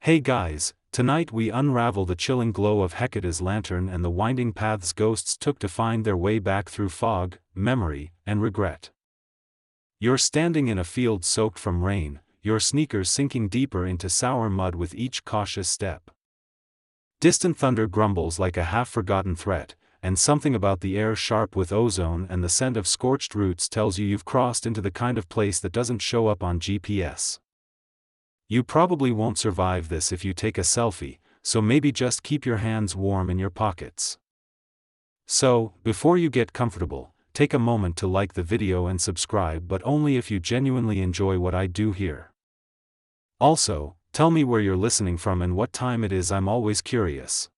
Hey guys, tonight we unravel the chilling glow of Hecate's lantern and the winding paths ghosts took to find their way back through fog, memory, and regret. You're standing in a field soaked from rain, your sneakers sinking deeper into sour mud with each cautious step. Distant thunder grumbles like a half-forgotten threat, and something about the air sharp with ozone and the scent of scorched roots tells you you've crossed into the kind of place that doesn't show up on GPS. You probably won't survive this if you take a selfie, so maybe just keep your hands warm in your pockets. So, before you get comfortable, take a moment to like the video and subscribe, but only if you genuinely enjoy what I do here. Also, tell me where you're listening from and what time it is. I'm always curious.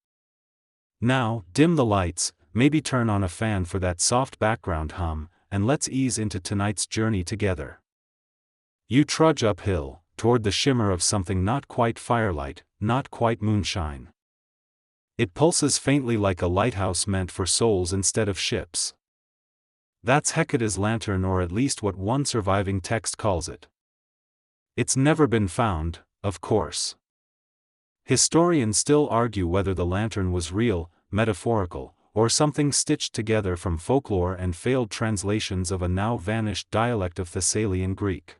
Now, dim the lights, maybe turn on a fan for that soft background hum, and let's ease into tonight's journey together. You trudge uphill, toward the shimmer of something not quite firelight, not quite moonshine. It pulses faintly like a lighthouse meant for souls instead of ships. That's Hecate's lantern, or at least what one surviving text calls it. It's never been found, of course. Historians still argue whether the lantern was real, metaphorical, or something stitched together from folklore and failed translations of a now vanished dialect of Thessalian Greek.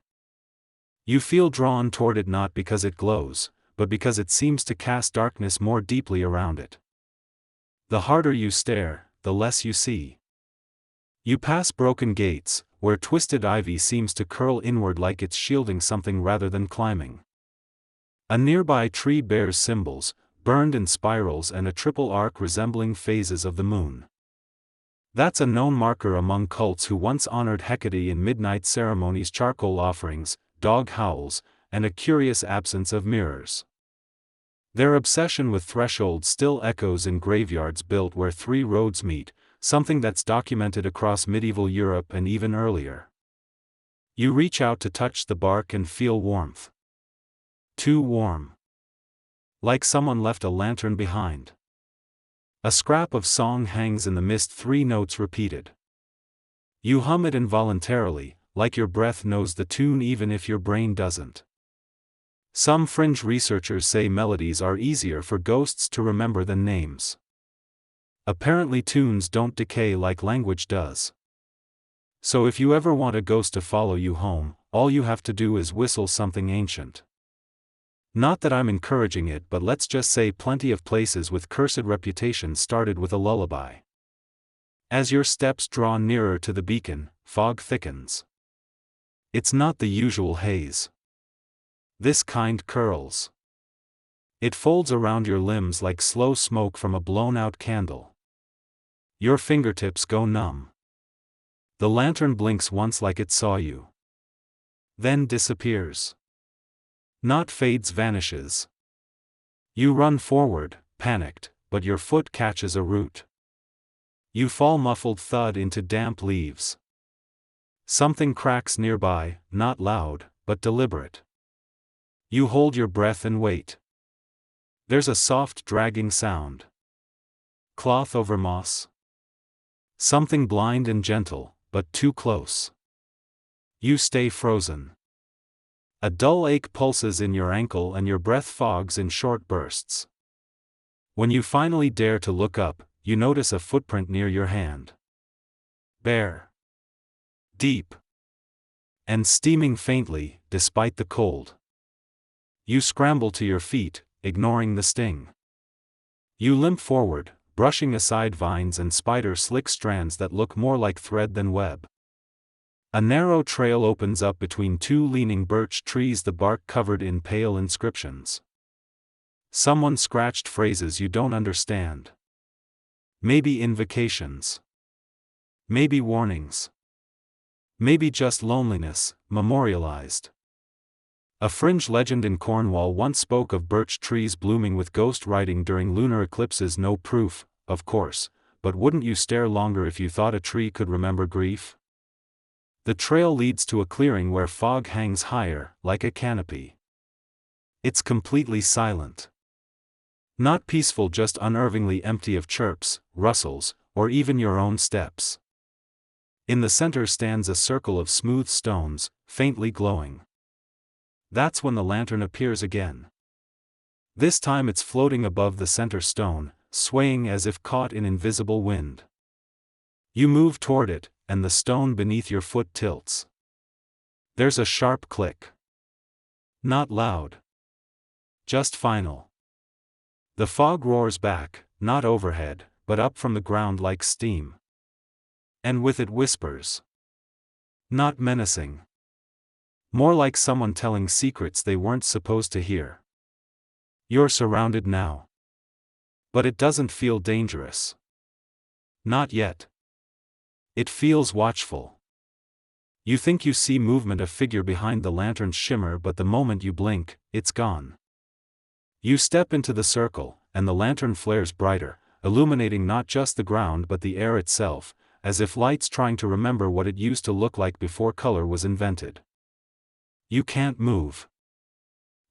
You feel drawn toward it not because it glows, but because it seems to cast darkness more deeply around it. The harder you stare, the less you see. You pass broken gates, where twisted ivy seems to curl inward like it's shielding something rather than climbing. A nearby tree bears symbols, burned in spirals and a triple arc resembling phases of the moon. That's a known marker among cults who once honored Hecate in midnight ceremonies: charcoal offerings, dog howls, and a curious absence of mirrors. Their obsession with thresholds still echoes in graveyards built where three roads meet, something that's documented across medieval Europe and even earlier. You reach out to touch the bark and feel warmth. Too warm. Like someone left a lantern behind. A scrap of song hangs in the mist, 3 notes repeated. You hum it involuntarily, like your breath knows the tune even if your brain doesn't. Some fringe researchers say melodies are easier for ghosts to remember than names. Apparently tunes don't decay like language does. So if you ever want a ghost to follow you home, all you have to do is whistle something ancient. Not that I'm encouraging it, but let's just say plenty of places with cursed reputations started with a lullaby. As your steps draw nearer to the beacon, fog thickens. It's not the usual haze. This kind curls. It folds around your limbs like slow smoke from a blown-out candle. Your fingertips go numb. The lantern blinks once like it saw you. Then disappears. Not fades, vanishes. You run forward, panicked, but your foot catches a root. You fall muffled thud into damp leaves. Something cracks nearby, not loud, but deliberate. You hold your breath and wait. There's a soft dragging sound. Cloth over moss. Something blind and gentle, but too close. You stay frozen. A dull ache pulses in your ankle and your breath fogs in short bursts. When you finally dare to look up, you notice a footprint near your hand. Bare. Deep. And steaming faintly, despite the cold. You scramble to your feet, ignoring the sting. You limp forward, brushing aside vines and spider-slick strands that look more like thread than web. A narrow trail opens up between 2 leaning birch trees, the bark covered in pale inscriptions. Someone scratched phrases you don't understand. Maybe invocations. Maybe warnings. Maybe just loneliness, memorialized. A fringe legend in Cornwall once spoke of birch trees blooming with ghost writing during lunar eclipses. No proof, of course, but wouldn't you stare longer if you thought a tree could remember grief? The trail leads to a clearing where fog hangs higher, like a canopy. It's completely silent. Not peaceful, just unnervingly empty of chirps, rustles, or even your own steps. In the center stands a circle of smooth stones, faintly glowing. That's when the lantern appears again. This time it's floating above the center stone, swaying as if caught in invisible wind. You move toward it, and the stone beneath your foot tilts. There's a sharp click. Not loud. Just final. The fog roars back, not overhead, but up from the ground like steam. And with it whispers. Not menacing. More like someone telling secrets they weren't supposed to hear. You're surrounded now. But it doesn't feel dangerous. Not yet. It feels watchful. You think you see movement, a figure behind the lantern's shimmer, but the moment you blink, it's gone. You step into the circle, and the lantern flares brighter, illuminating not just the ground but the air itself, as if light's trying to remember what it used to look like before color was invented. You can't move.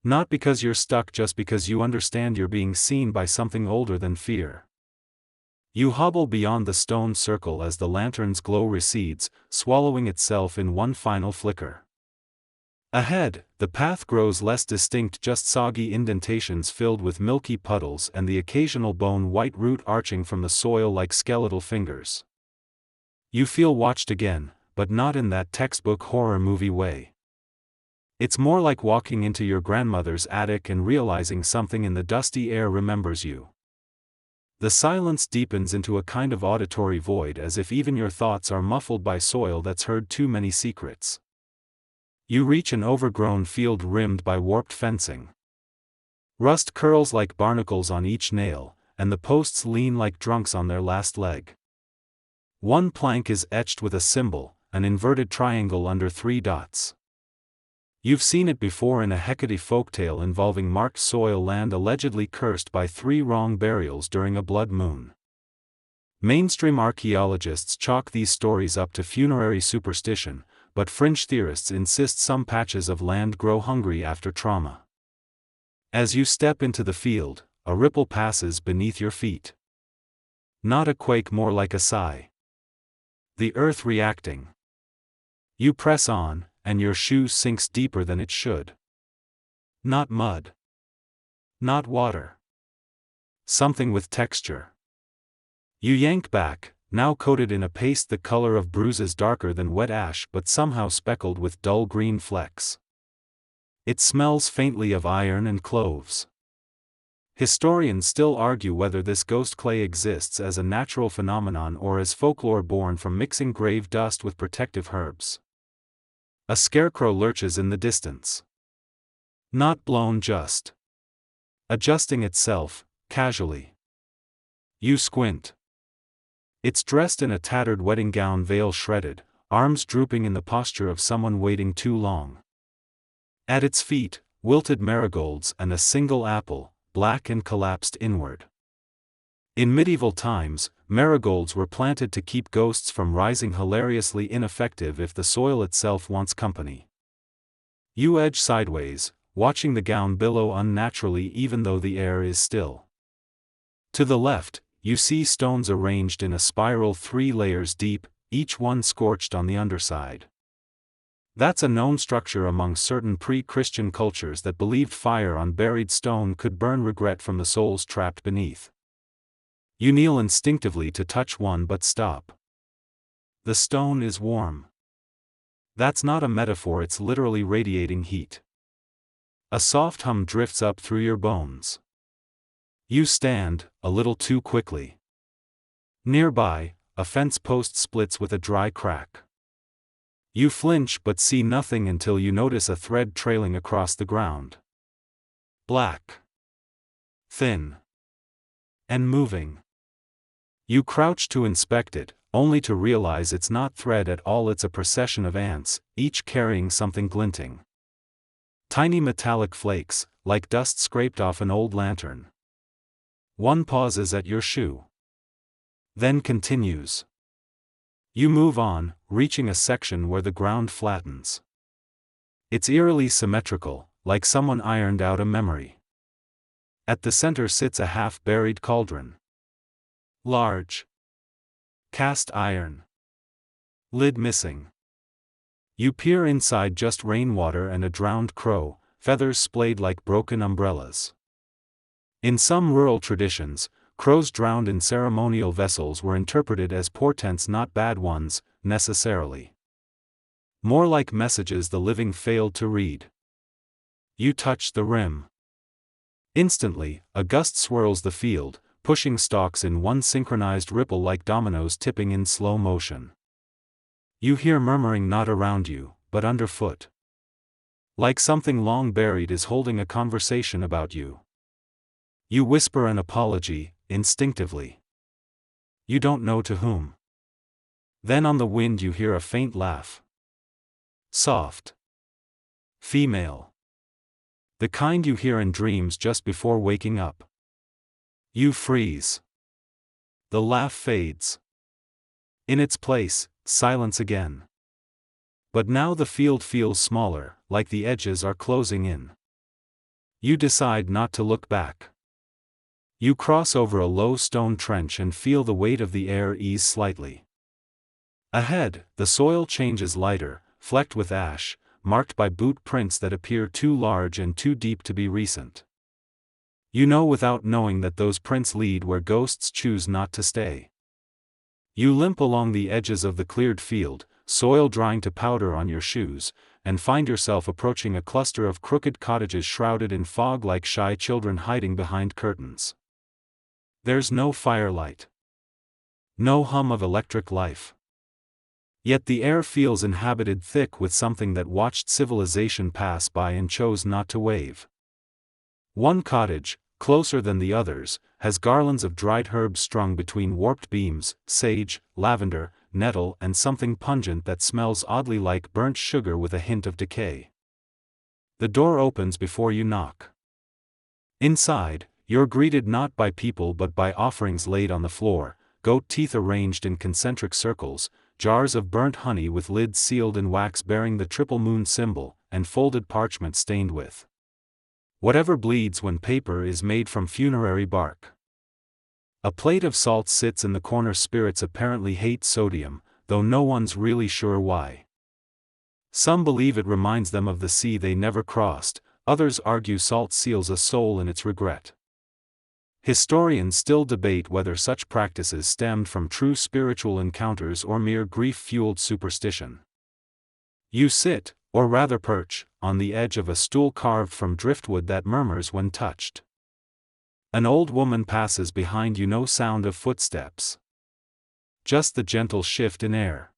Not because you're stuck, just because you understand you're being seen by something older than fear. You hobble beyond the stone circle as the lantern's glow recedes, swallowing itself in one final flicker. Ahead, the path grows less distinct, just soggy indentations filled with milky puddles and the occasional bone-white root arching from the soil like skeletal fingers. You feel watched again, but not in that textbook horror movie way. It's more like walking into your grandmother's attic and realizing something in the dusty air remembers you. The silence deepens into a kind of auditory void, as if even your thoughts are muffled by soil that's heard too many secrets. You reach an overgrown field rimmed by warped fencing. Rust curls like barnacles on each nail, and the posts lean like drunks on their last leg. One plank is etched with a symbol, an inverted triangle under 3 dots. You've seen it before in a Hecate folktale involving marked soil land allegedly cursed by 3 wrong burials during a blood moon. Mainstream archaeologists chalk these stories up to funerary superstition, but fringe theorists insist some patches of land grow hungry after trauma. As you step into the field, a ripple passes beneath your feet. Not a quake, more like a sigh. The earth reacting. You press on, and your shoe sinks deeper than it should. Not mud. Not water. Something with texture. You yank back, now coated in a paste the color of bruises, darker than wet ash but somehow speckled with dull green flecks. It smells faintly of iron and cloves. Historians still argue whether this ghost clay exists as a natural phenomenon or as folklore born from mixing grave dust with protective herbs. A scarecrow lurches in the distance. Not blown, just adjusting itself, casually. You squint. It's dressed in a tattered wedding gown, veil shredded, arms drooping in the posture of someone waiting too long. At its feet, wilted marigolds and a single apple, black and collapsed inward. In medieval times, marigolds were planted to keep ghosts from rising, hilariously ineffective if the soil itself wants company. You edge sideways, watching the gown billow unnaturally even though the air is still. To the left, you see stones arranged in a spiral 3 layers deep, each one scorched on the underside. That's a known structure among certain pre-Christian cultures that believed fire on buried stone could burn regret from the souls trapped beneath. You kneel instinctively to touch one but stop. The stone is warm. That's not a metaphor, it's literally radiating heat. A soft hum drifts up through your bones. You stand, a little too quickly. Nearby, a fence post splits with a dry crack. You flinch but see nothing until you notice a thread trailing across the ground. Black. Thin. And moving. You crouch to inspect it, only to realize it's not thread at all, it's a procession of ants, each carrying something glinting. Tiny metallic flakes, like dust scraped off an old lantern. One pauses at your shoe. Then continues. You move on, reaching a section where the ground flattens. It's eerily symmetrical, like someone ironed out a memory. At the center sits a half-buried cauldron. Large. Cast iron. Lid missing. You peer inside, just rainwater and a drowned crow, feathers splayed like broken umbrellas. In some rural traditions, crows drowned in ceremonial vessels were interpreted as portents, not bad ones, necessarily. More like messages the living failed to read. You touch the rim. Instantly, a gust swirls the field, pushing stalks in one synchronized ripple like dominoes tipping in slow motion. You hear murmuring not around you, but underfoot. Like something long buried is holding a conversation about you. You whisper an apology, instinctively. You don't know to whom. Then on the wind you hear a faint laugh. Soft. Female. The kind you hear in dreams just before waking up. You freeze. The laugh fades. In its place, silence again. But now the field feels smaller, like the edges are closing in. You decide not to look back. You cross over a low stone trench and feel the weight of the air ease slightly. Ahead, the soil changes lighter, flecked with ash, marked by boot prints that appear too large and too deep to be recent. You know without knowing that those prints lead where ghosts choose not to stay. You limp along the edges of the cleared field, soil drying to powder on your shoes, and find yourself approaching a cluster of crooked cottages shrouded in fog like shy children hiding behind curtains. There's no firelight. No hum of electric life. Yet the air feels inhabited, thick with something that watched civilization pass by and chose not to wave. One cottage, closer than the others, has garlands of dried herbs strung between warped beams, sage, lavender, nettle and something pungent that smells oddly like burnt sugar with a hint of decay. The door opens before you knock. Inside, you're greeted not by people but by offerings laid on the floor, goat teeth arranged in concentric circles, jars of burnt honey with lids sealed in wax bearing the triple moon symbol, and folded parchment stained with whatever bleeds when paper is made from funerary bark. A plate of salt sits in the corner. Spirits apparently hate sodium, though no one's really sure why. Some believe it reminds them of the sea they never crossed, others argue salt seals a soul in its regret. Historians still debate whether such practices stemmed from true spiritual encounters or mere grief-fueled superstition. You sit, or rather perch, on the edge of a stool carved from driftwood that murmurs when touched. An old woman passes behind you, no sound of footsteps. Just the gentle shift in air.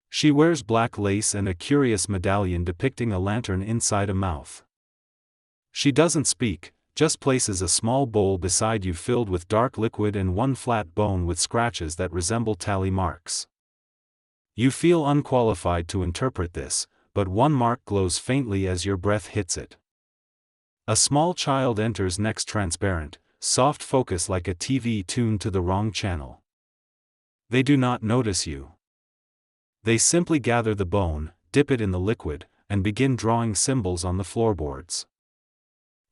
She wears black lace and a curious medallion depicting a lantern inside a mouth. She doesn't speak, just places a small bowl beside you filled with dark liquid and one flat bone with scratches that resemble tally marks. You feel unqualified to interpret this, but one mark glows faintly as your breath hits it. A small child enters next, transparent, soft focus like a TV tuned to the wrong channel. They do not notice you. They simply gather the bone, dip it in the liquid, and begin drawing symbols on the floorboards.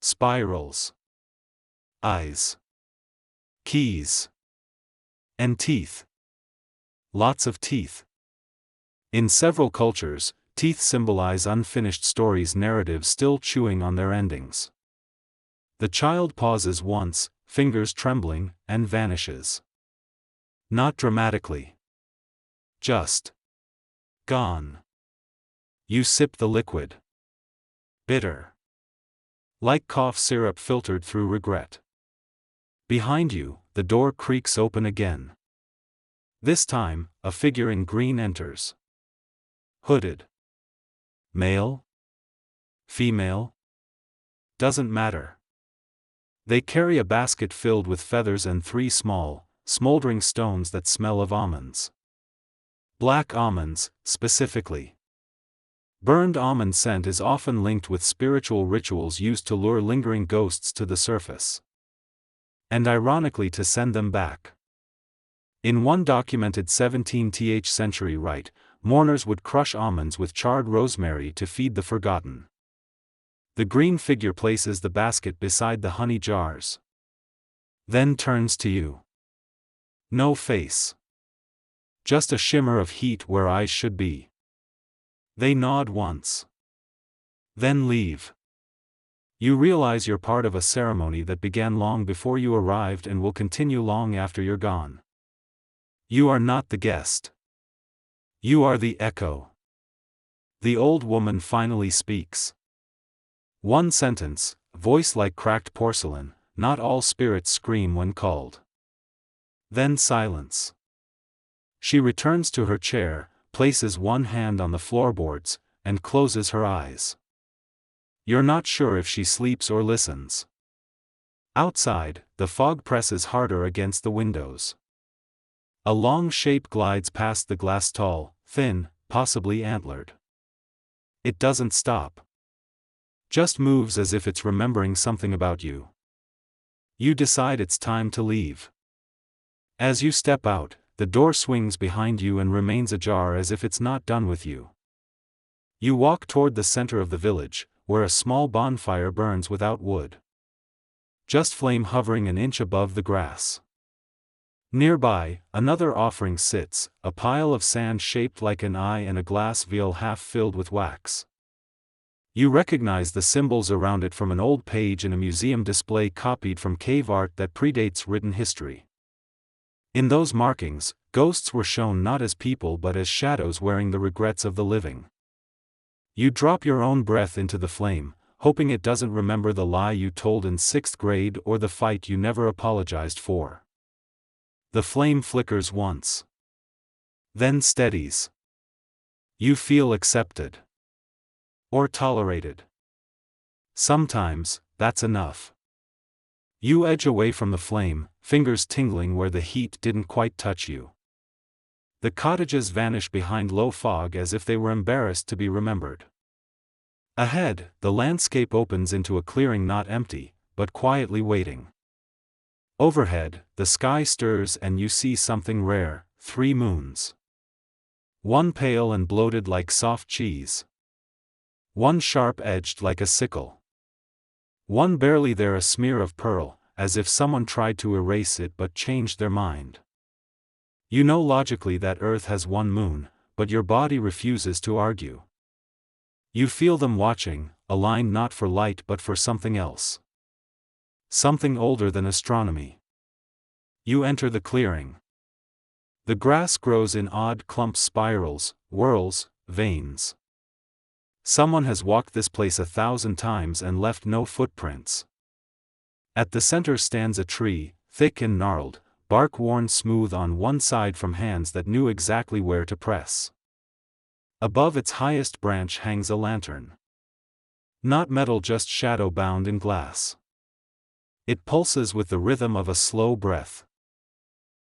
Spirals. Eyes. Keys. And teeth. Lots of teeth. In several cultures, teeth symbolize unfinished stories, narratives still chewing on their endings. The child pauses once, fingers trembling, and vanishes. Not dramatically. Just gone. You sip the liquid. Bitter. Like cough syrup filtered through regret. Behind you, the door creaks open again. This time, a figure in green enters. Hooded. Male? Female? Doesn't matter. They carry a basket filled with feathers and 3 small, smoldering stones that smell of almonds. Black almonds, specifically. Burned almond scent is often linked with spiritual rituals used to lure lingering ghosts to the surface. And ironically to send them back. In one documented 17th century rite, mourners would crush almonds with charred rosemary to feed the forgotten. The green figure places the basket beside the honey jars. Then turns to you. No face. Just a shimmer of heat where eyes should be. They nod once. Then leave. You realize you're part of a ceremony that began long before you arrived and will continue long after you're gone. You are not the guest. You are the echo. The old woman finally speaks. One sentence, voice like cracked porcelain, not all spirits scream when called. Then silence. She returns to her chair, places one hand on the floorboards, and closes her eyes. You're not sure if she sleeps or listens. Outside, the fog presses harder against the windows. A long shape glides past the glass, tall, thin, possibly antlered. It doesn't stop. Just moves as if it's remembering something about you. You decide it's time to leave. As you step out, the door swings behind you and remains ajar as if it's not done with you. You walk toward the center of the village, where a small bonfire burns without wood. Just flame hovering an inch above the grass. Nearby, another offering sits, a pile of sand shaped like an eye and a glass vial half filled with wax. You recognize the symbols around it from an old page in a museum display copied from cave art that predates written history. In those markings, ghosts were shown not as people but as shadows wearing the regrets of the living. You drop your own breath into the flame, hoping it doesn't remember the lie you told in 6th grade or the fight you never apologized for. The flame flickers once. Then steadies. You feel accepted. Or tolerated. Sometimes, that's enough. You edge away from the flame, fingers tingling where the heat didn't quite touch you. The cottages vanish behind low fog as if they were embarrassed to be remembered. Ahead, the landscape opens into a clearing not empty, but quietly waiting. Overhead, the sky stirs and you see something rare, 3 moons. One pale and bloated like soft cheese. One sharp-edged like a sickle. One barely there, a smear of pearl, as if someone tried to erase it but changed their mind. You know logically that Earth has 1 moon, but your body refuses to argue. You feel them watching, aligned not for light but for something else. Something older than astronomy. You enter the clearing. The grass grows in odd clump spirals, whorls, veins. Someone has walked this place 1,000 times and left no footprints. At the center stands a tree, thick and gnarled, bark worn smooth on one side from hands that knew exactly where to press. Above its highest branch hangs a lantern. Not metal, just shadow bound in glass. It pulses with the rhythm of a slow breath.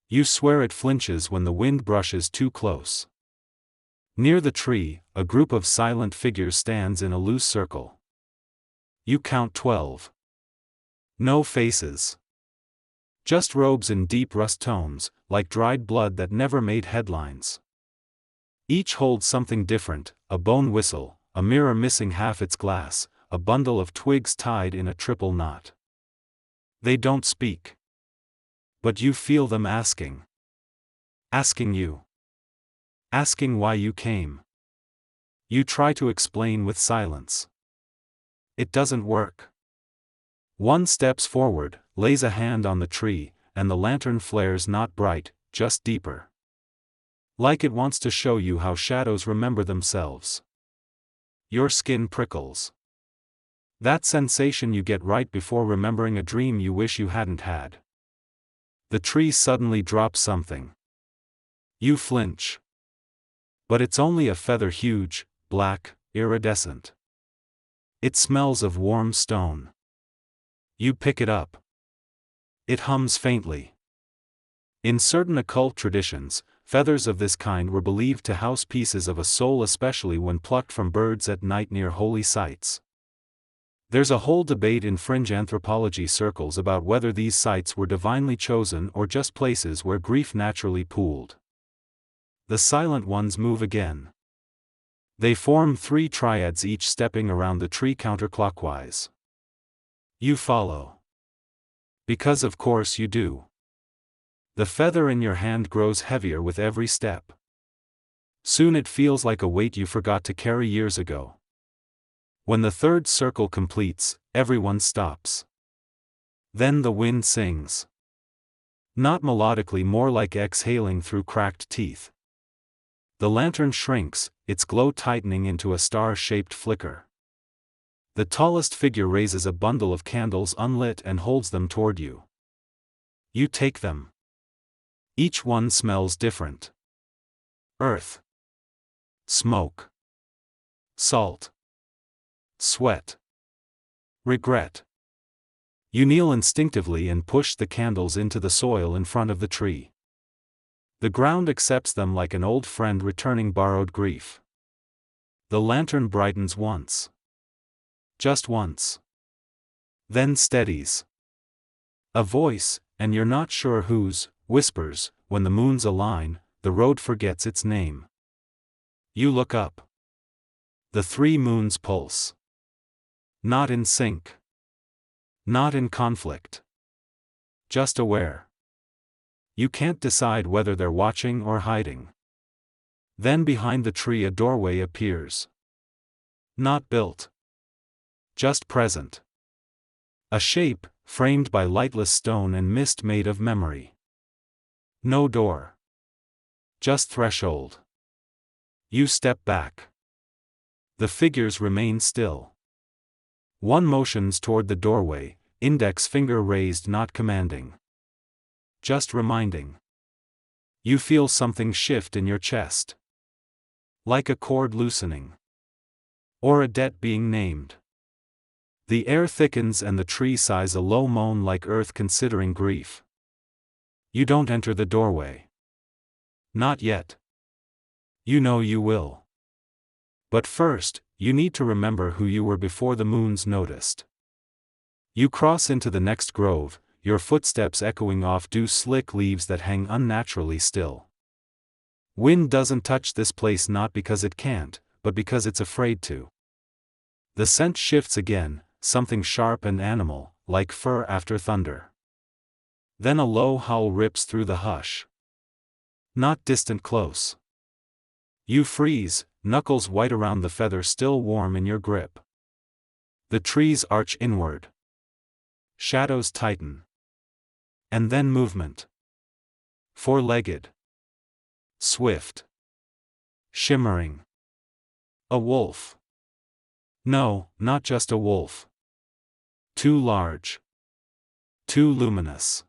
You swear it flinches when the wind brushes too close. Near the tree, a group of silent figures stands in a loose circle. You count 12. No faces. Just robes in deep rust tones, like dried blood that never made headlines. Each holds something different, a bone whistle, a mirror missing half its glass, a bundle of twigs tied in a triple knot. They don't speak. But you feel them asking. Asking you. Asking why you came. You try to explain with silence. It doesn't work. One steps forward, lays a hand on the tree, and the lantern flares not bright, just deeper. Like it wants to show you how shadows remember themselves. Your skin prickles. That sensation you get right before remembering a dream you wish you hadn't had. The tree suddenly drops something. You flinch. But it's only a feather, huge, black, iridescent. It smells of warm stone. You pick it up. It hums faintly. In certain occult traditions, feathers of this kind were believed to house pieces of a soul, especially when plucked from birds at night near holy sites. There's a whole debate in fringe anthropology circles about whether these sites were divinely chosen or just places where grief naturally pooled. The silent ones move again. They form 3 triads, each stepping around the tree counterclockwise. You follow. Because of course you do. The feather in your hand grows heavier with every step. Soon it feels like a weight you forgot to carry years ago. When the 3rd circle completes, Everyone stops. Then the wind sings. Not melodically, more like exhaling through cracked teeth. The lantern shrinks, its glow tightening into a star-shaped flicker. The tallest figure raises a bundle of candles unlit and holds them toward you. You take them. Each one smells different. Earth. Smoke. Salt. Sweat. Regret. You kneel instinctively and push the candles into the soil in front of the tree. The ground accepts them like an old friend returning borrowed grief. The lantern brightens once. Just once. Then steadies. A voice, and you're not sure whose, whispers, "When the moons align, the road forgets its name." You look up. The 3 moons pulse. Not in sync. Not in conflict. Just aware. You can't decide whether they're watching or hiding. Then behind the tree a doorway appears. Not built. Just present. A shape, framed by lightless stone and mist made of memory. No door. Just threshold. You step back. The figures remain still. One motions toward the doorway, index finger raised, not commanding. Just reminding. You feel something shift in your chest. Like a cord loosening. Or a debt being named. The air thickens and the tree sighs a low moan like earth considering grief. You don't enter the doorway. Not yet. You know you will. But first, you need to remember who you were before the moons noticed. You cross into the next grove, your footsteps echoing off dew-slick leaves that hang unnaturally still. Wind doesn't touch this place, not because it can't, but because it's afraid to. The scent shifts again, something sharp and animal, like fur after thunder. Then a low howl rips through the hush. Not distant, close. You freeze, knuckles white around the feather still warm in your grip. The trees arch inward. Shadows tighten. And then movement. 4-legged. Swift. Shimmering. A wolf. No, not just a wolf. Too large. Too luminous.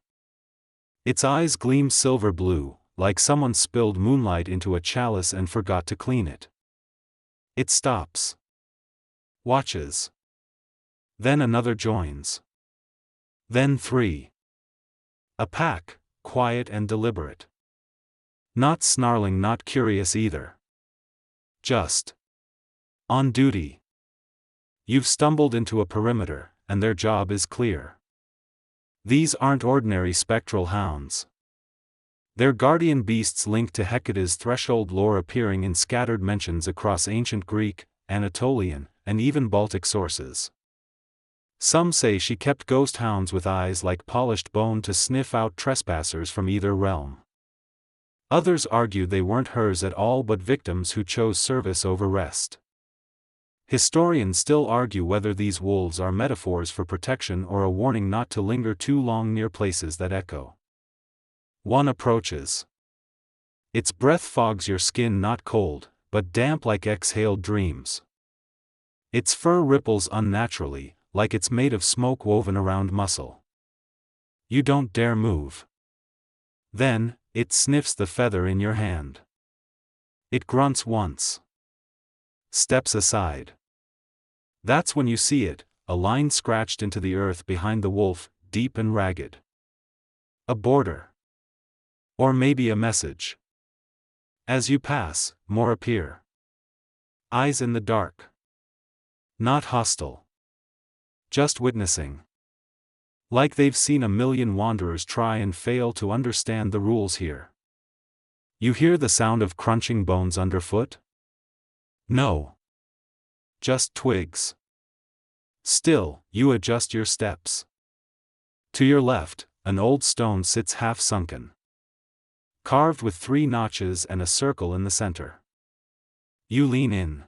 Its eyes gleam silver blue, like someone spilled moonlight into a chalice and forgot to clean it. It stops. Watches. Then another joins. Then 3. A pack, quiet and deliberate. Not snarling, not curious either. Just on duty. You've stumbled into a perimeter, and their job is clear. These aren't ordinary spectral hounds. They're guardian beasts linked to Hecate's threshold lore, appearing in scattered mentions across ancient Greek, Anatolian, and even Baltic sources. Some say she kept ghost hounds with eyes like polished bone to sniff out trespassers from either realm. Others argue they weren't hers at all, but victims who chose service over rest. Historians still argue whether these wolves are metaphors for protection or a warning not to linger too long near places that echo. One approaches. Its breath fogs your skin, not cold, but damp like exhaled dreams. Its fur ripples unnaturally, like it's made of smoke woven around muscle. You don't dare move. Then, it sniffs the feather in your hand. It grunts once. Steps aside. That's when you see it, a line scratched into the earth behind the wolf, deep and ragged. A border. Or maybe a message. As you pass, more appear. Eyes in the dark. Not hostile. Just witnessing. Like they've seen a million wanderers try and fail to understand the rules here. You hear the sound of crunching bones underfoot? No. Just twigs. Still, you adjust your steps. To your left, an old stone sits half sunken. Carved with 3 notches and a circle in the center. You lean in.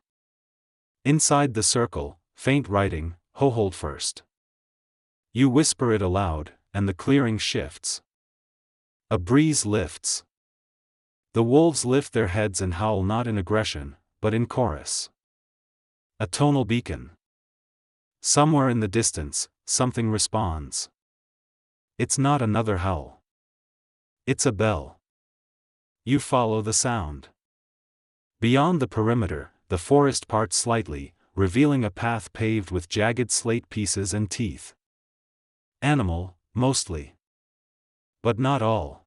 Inside the circle, faint writing, "Ho, hold first." You whisper it aloud, and the clearing shifts. A breeze lifts. The wolves lift their heads and howl not in aggression, but in chorus. A tonal beacon. Somewhere in the distance, something responds. It's not another howl. It's a bell. You follow the sound. Beyond the perimeter, the forest parts slightly, revealing a path paved with jagged slate pieces and teeth. Animal, mostly. But not all.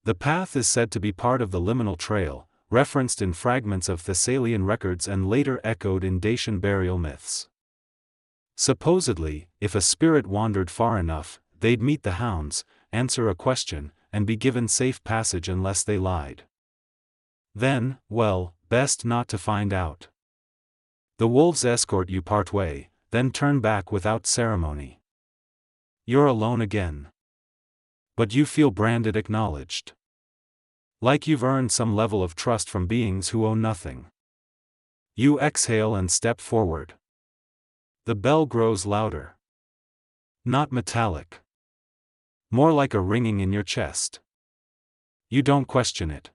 The path is said to be part of the liminal trail, referenced in fragments of Thessalian records and later echoed in Dacian burial myths. Supposedly, if a spirit wandered far enough, they'd meet the hounds, answer a question, and be given safe passage unless they lied. Then, well, best not to find out. The wolves escort you partway, then turn back without ceremony. You're alone again. But you feel branded acknowledged. Like you've earned some level of trust from beings who owe nothing. You exhale and step forward. The bell grows louder. Not metallic. More like a ringing in your chest. You don't question it.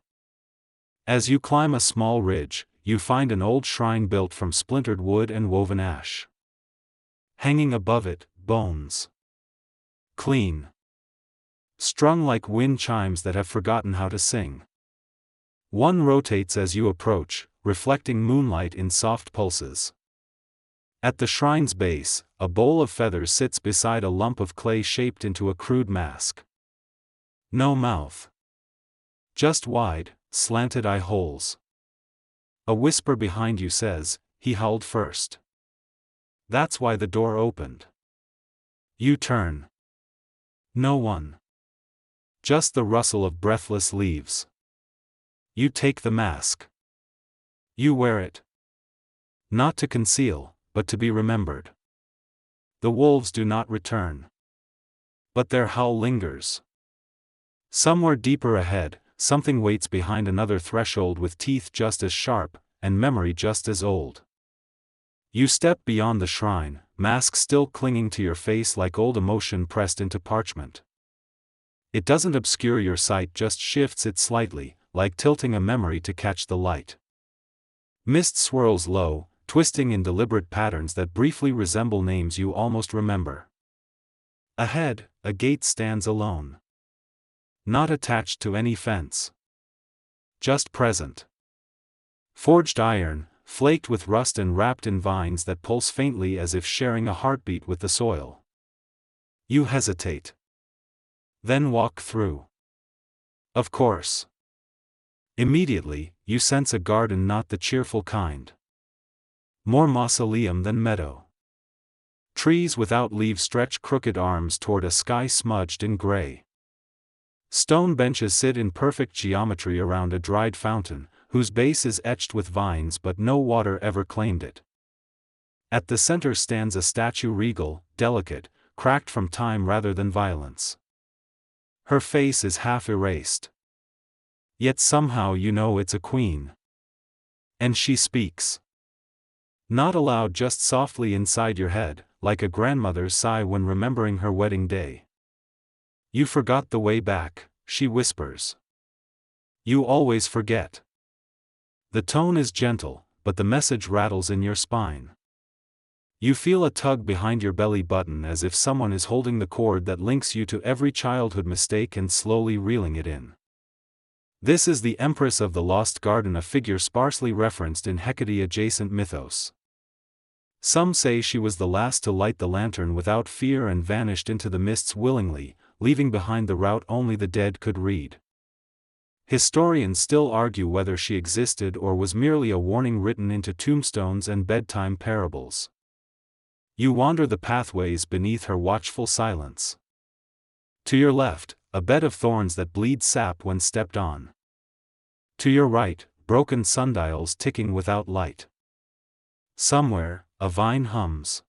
As you climb a small ridge, you find an old shrine built from splintered wood and woven ash. Hanging above it, bones. Clean. Strung like wind chimes that have forgotten how to sing. One rotates as you approach, reflecting moonlight in soft pulses. At the shrine's base, a bowl of feathers sits beside a lump of clay shaped into a crude mask. No mouth. Just wide, slanted eye holes. A whisper behind you says, "He howled first." That's why the door opened. You turn. No one. Just the rustle of breathless leaves. You take the mask. You wear it. Not to conceal, but to be remembered. The wolves do not return. But their howl lingers. Somewhere deeper ahead, something waits behind another threshold with teeth just as sharp, and memory just as old. You step beyond the shrine, mask still clinging to your face like old emotion pressed into parchment. It doesn't obscure your sight, just shifts it slightly, like tilting a memory to catch the light. Mist swirls low, twisting in deliberate patterns that briefly resemble names you almost remember. Ahead, a gate stands alone. Not attached to any fence. Just present. Forged iron, flaked with rust and wrapped in vines that pulse faintly as if sharing a heartbeat with the soil. You hesitate. Then walk through. Of course. Immediately, you sense a garden, not the cheerful kind. More mausoleum than meadow. Trees without leaves stretch crooked arms toward a sky smudged in gray. Stone benches sit in perfect geometry around a dried fountain, whose base is etched with vines but no water ever claimed it. At the center stands a statue, regal, delicate, cracked from time rather than violence. Her face is half erased. Yet somehow you know it's a queen. And she speaks. Not aloud, just softly inside your head, like a grandmother's sigh when remembering her wedding day. You forgot the way back, she whispers. You always forget. The tone is gentle, but the message rattles in your spine. You feel a tug behind your belly button as if someone is holding the cord that links you to every childhood mistake and slowly reeling it in. This is the Empress of the Lost Garden, a figure sparsely referenced in Hecate-adjacent mythos. Some say she was the last to light the lantern without fear and vanished into the mists willingly, leaving behind the route only the dead could read. Historians still argue whether she existed or was merely a warning written into tombstones and bedtime parables. You wander the pathways beneath her watchful silence. To your left, a bed of thorns that bleed sap when stepped on. To your right, broken sundials ticking without light. Somewhere, a vine hums.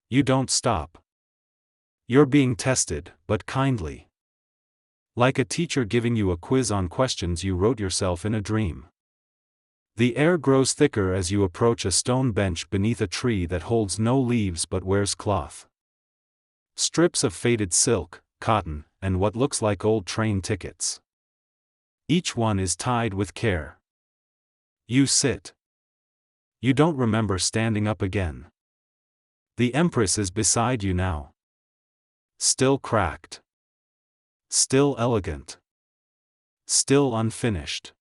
You don't stop. You're being tested, but kindly. Like a teacher giving you a quiz on questions you wrote yourself in a dream. The air grows thicker as you approach a stone bench beneath a tree that holds no leaves but wears cloth. Strips of faded silk, cotton, and what looks like old train tickets. Each one is tied with care. You sit. You don't remember standing up again. The Empress is beside you now. Still cracked. Still elegant. Still unfinished.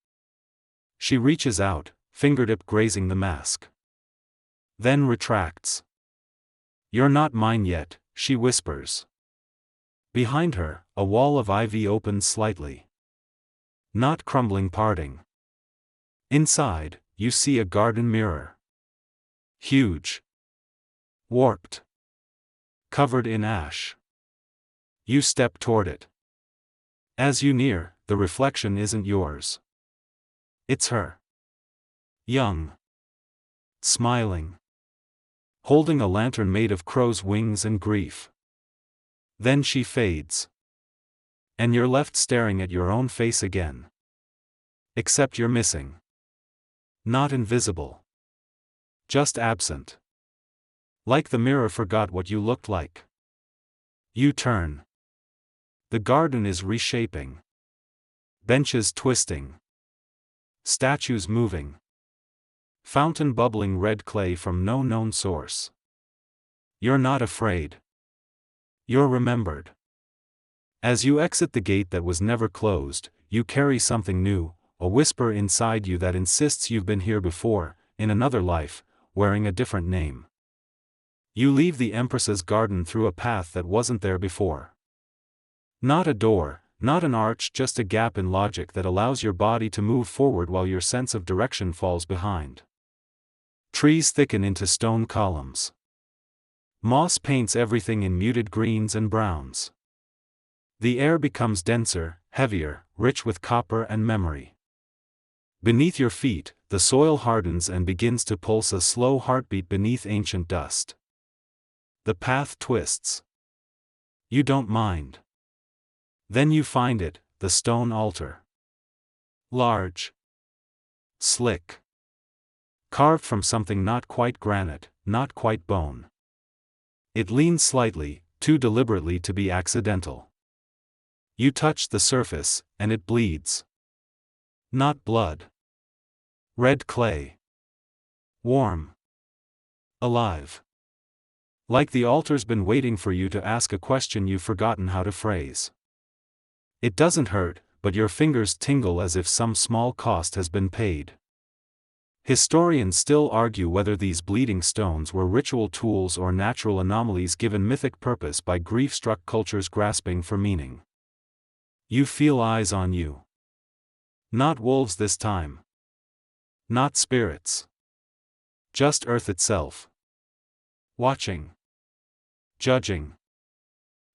She reaches out, fingertip grazing the mask. Then retracts. "You're not mine yet," she whispers. Behind her, a wall of ivy opens slightly. Not crumbling parting. Inside, you see a garden mirror. Huge. Warped. Covered in ash. You step toward it. As you near, the reflection isn't yours. It's her. Young. Smiling. Holding a lantern made of crow's wings and grief. Then she fades. And you're left staring at your own face again. Except you're missing. Not invisible. Just absent. Like the mirror forgot what you looked like. You turn. The garden is reshaping. Benches twisting. Statues moving. Fountain bubbling red clay from no known source. You're not afraid. You're remembered. As you exit the gate that was never closed, you carry something new, a whisper inside you that insists you've been here before, in another life, wearing a different name. You leave the Empress's garden through a path that wasn't there before. Not a door, not an arch, just a gap in logic that allows your body to move forward while your sense of direction falls behind. Trees thicken into stone columns. Moss paints everything in muted greens and browns. The air becomes denser, heavier, rich with copper and memory. Beneath your feet, the soil hardens and begins to pulse a slow heartbeat beneath ancient dust. The path twists. You don't mind. Then you find it, the stone altar. Large. Slick. Carved from something not quite granite, not quite bone. It leans slightly, too deliberately to be accidental. You touch the surface, and it bleeds. Not blood. Red clay. Warm. Alive. Like the altar's been waiting for you to ask a question you've forgotten how to phrase. It doesn't hurt, but your fingers tingle as if some small cost has been paid. Historians still argue whether these bleeding stones were ritual tools or natural anomalies given mythic purpose by grief-struck cultures grasping for meaning. You feel eyes on you. Not wolves this time. Not spirits. Just earth itself. Watching. Judging.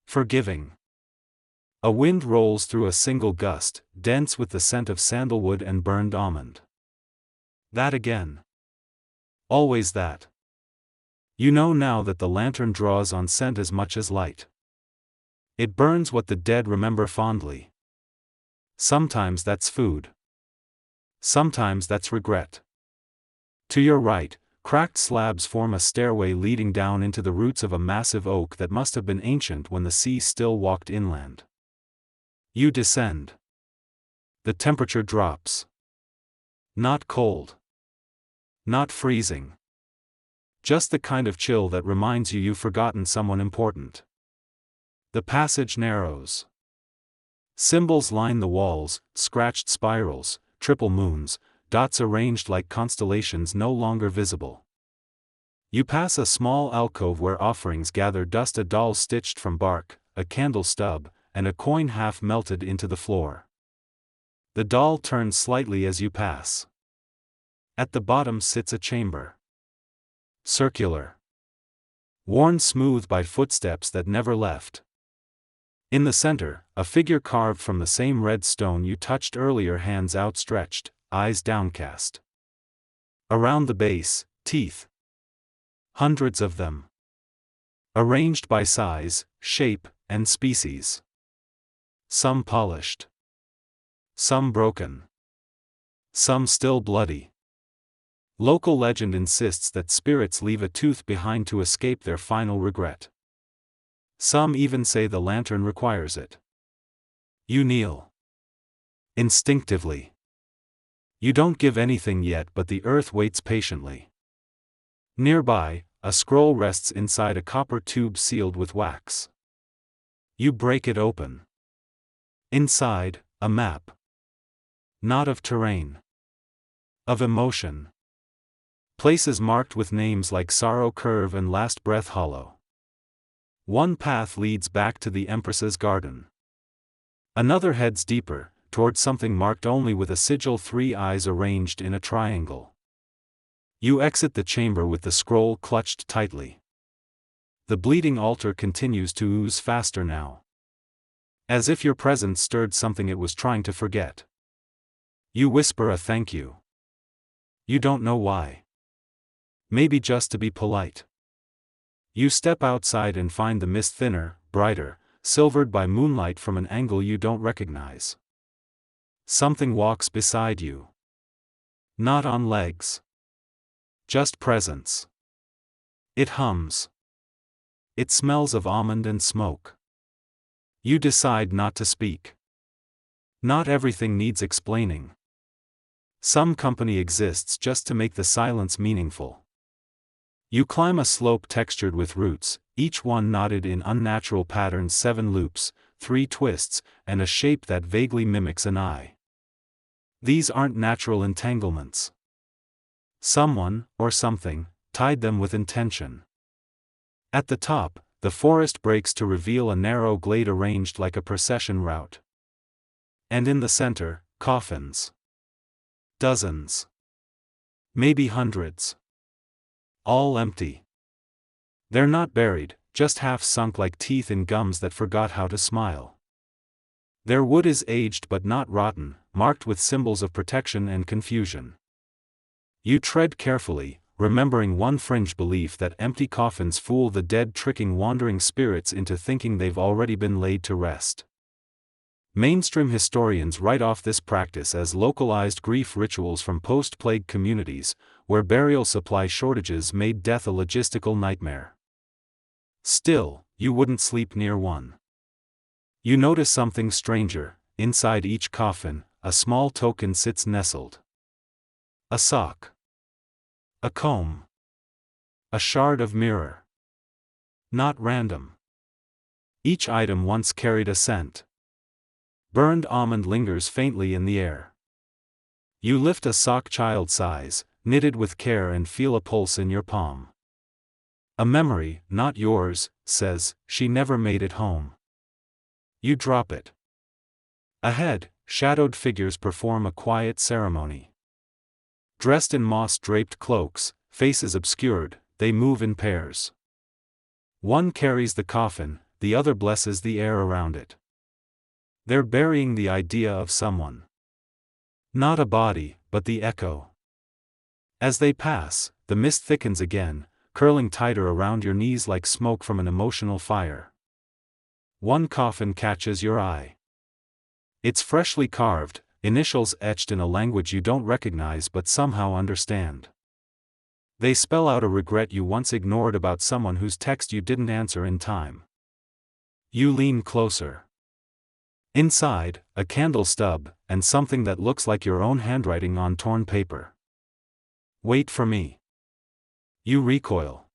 Forgiving. A wind rolls through a single gust, dense with the scent of sandalwood and burned almond. That again. Always that. You know now that the lantern draws on scent as much as light. It burns what the dead remember fondly. Sometimes that's food. Sometimes that's regret. To your right, cracked slabs form a stairway leading down into the roots of a massive oak that must have been ancient when the sea still walked inland. You descend. The temperature drops. Not cold. Not freezing. Just the kind of chill that reminds you you've forgotten someone important. The passage narrows. Symbols line the walls, scratched spirals, triple moons, dots arranged like constellations no longer visible. You pass a small alcove where offerings gather dust, a doll stitched from bark, a candle stub, and a coin half melted into the floor. The doll turns slightly as you pass. At the bottom sits a chamber. Circular. Worn smooth by footsteps that never left. In the center, a figure carved from the same red stone you touched earlier, hands outstretched, eyes downcast. Around the base, teeth. Hundreds of them. Arranged by size, shape, and species. Some polished. Some broken. Some still bloody. Local legend insists that spirits leave a tooth behind to escape their final regret. Some even say the lantern requires it. You kneel. Instinctively. You don't give anything yet, but the earth waits patiently. Nearby, a scroll rests inside a copper tube sealed with wax. You break it open. Inside, a map. Not of terrain. Of emotion. Places marked with names like Sorrow Curve and Last Breath Hollow. One path leads back to the Empress's garden. Another heads deeper, toward something marked only with a sigil, 3 eyes arranged in a triangle. You exit the chamber with the scroll clutched tightly. The bleeding altar continues to ooze faster now. As if your presence stirred something it was trying to forget. You whisper a thank you. You don't know why. Maybe just to be polite. You step outside and find the mist thinner, brighter, silvered by moonlight from an angle you don't recognize. Something walks beside you. Not on legs. Just presence. It hums. It smells of almond and smoke. You decide not to speak. Not everything needs explaining. Some company exists just to make the silence meaningful. You climb a slope textured with roots, each one knotted in unnatural patterns, 7 loops, 3 twists, and a shape that vaguely mimics an eye. These aren't natural entanglements. Someone, or something, tied them with intention. At the top, the forest breaks to reveal a narrow glade arranged like a procession route. And in the center, coffins. Dozens. Maybe hundreds. All empty. They're not buried, just half sunk like teeth in gums that forgot how to smile. Their wood is aged but not rotten, marked with symbols of protection and confusion. You tread carefully, remembering one fringe belief that empty coffins fool the dead, tricking wandering spirits into thinking they've already been laid to rest. Mainstream historians write off this practice as localized grief rituals from post-plague communities, where burial supply shortages made death a logistical nightmare. Still, you wouldn't sleep near one. You notice something stranger. Inside each coffin, a small token sits nestled. A sock. A comb. A shard of mirror. Not random. Each item once carried a scent. Burned almond lingers faintly in the air. You lift a sock child size, knitted with care, and feel a pulse in your palm. A memory, not yours, says, she never made it home. You drop it. Ahead, shadowed figures perform a quiet ceremony. Dressed in moss-draped cloaks, faces obscured, they move in pairs. One carries the coffin, the other blesses the air around it. They're burying the idea of someone. Not a body, but the echo. As they pass, the mist thickens again, curling tighter around your knees like smoke from an emotional fire. One coffin catches your eye. It's freshly carved, initials etched in a language you don't recognize but somehow understand. They spell out a regret you once ignored about someone whose text you didn't answer in time. You lean closer. Inside, a candle stub, and something that looks like your own handwriting on torn paper. Wait for me. You recoil.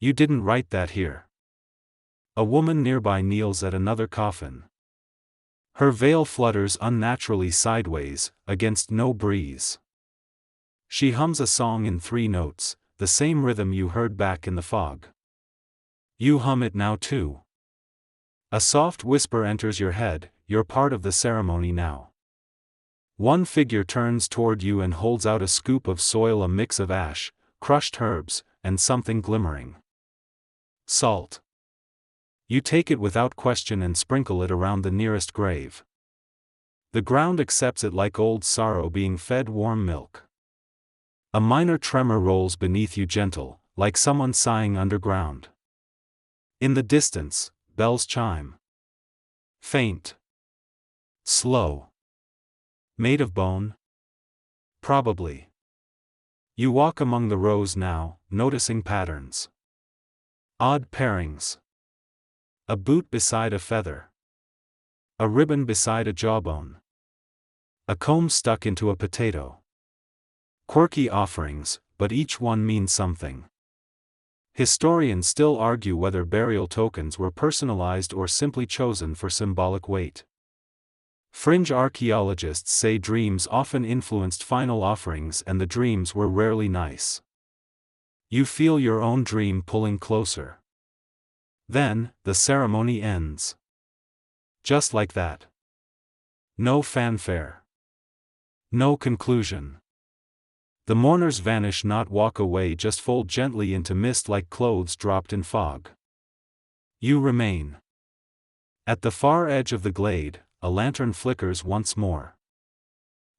You didn't write that here. A woman nearby kneels at another coffin. Her veil flutters unnaturally sideways, against no breeze. She hums a song in 3 notes, the same rhythm you heard back in the fog. You hum it now too. A soft whisper enters your head, you're part of the ceremony now. One figure turns toward you and holds out a scoop of soil, a mix of ash, crushed herbs, and something glimmering. Salt. You take it without question and sprinkle it around the nearest grave. The ground accepts it like old sorrow being fed warm milk. A minor tremor rolls beneath you, gentle, like someone sighing underground. In the distance, bells chime. Faint. Slow. Made of bone? Probably. You walk among the rows now, noticing patterns. Odd pairings. A boot beside a feather. A ribbon beside a jawbone. A comb stuck into a potato. Quirky offerings, but each one means something. Historians still argue whether burial tokens were personalized or simply chosen for symbolic weight. Fringe archaeologists say dreams often influenced final offerings and the dreams were rarely nice. You feel your own dream pulling closer. Then, the ceremony ends. Just like that. No fanfare. No conclusion. The mourners vanish, not walk away, just fold gently into mist like clothes dropped in fog. You remain. At the far edge of the glade, a lantern flickers once more.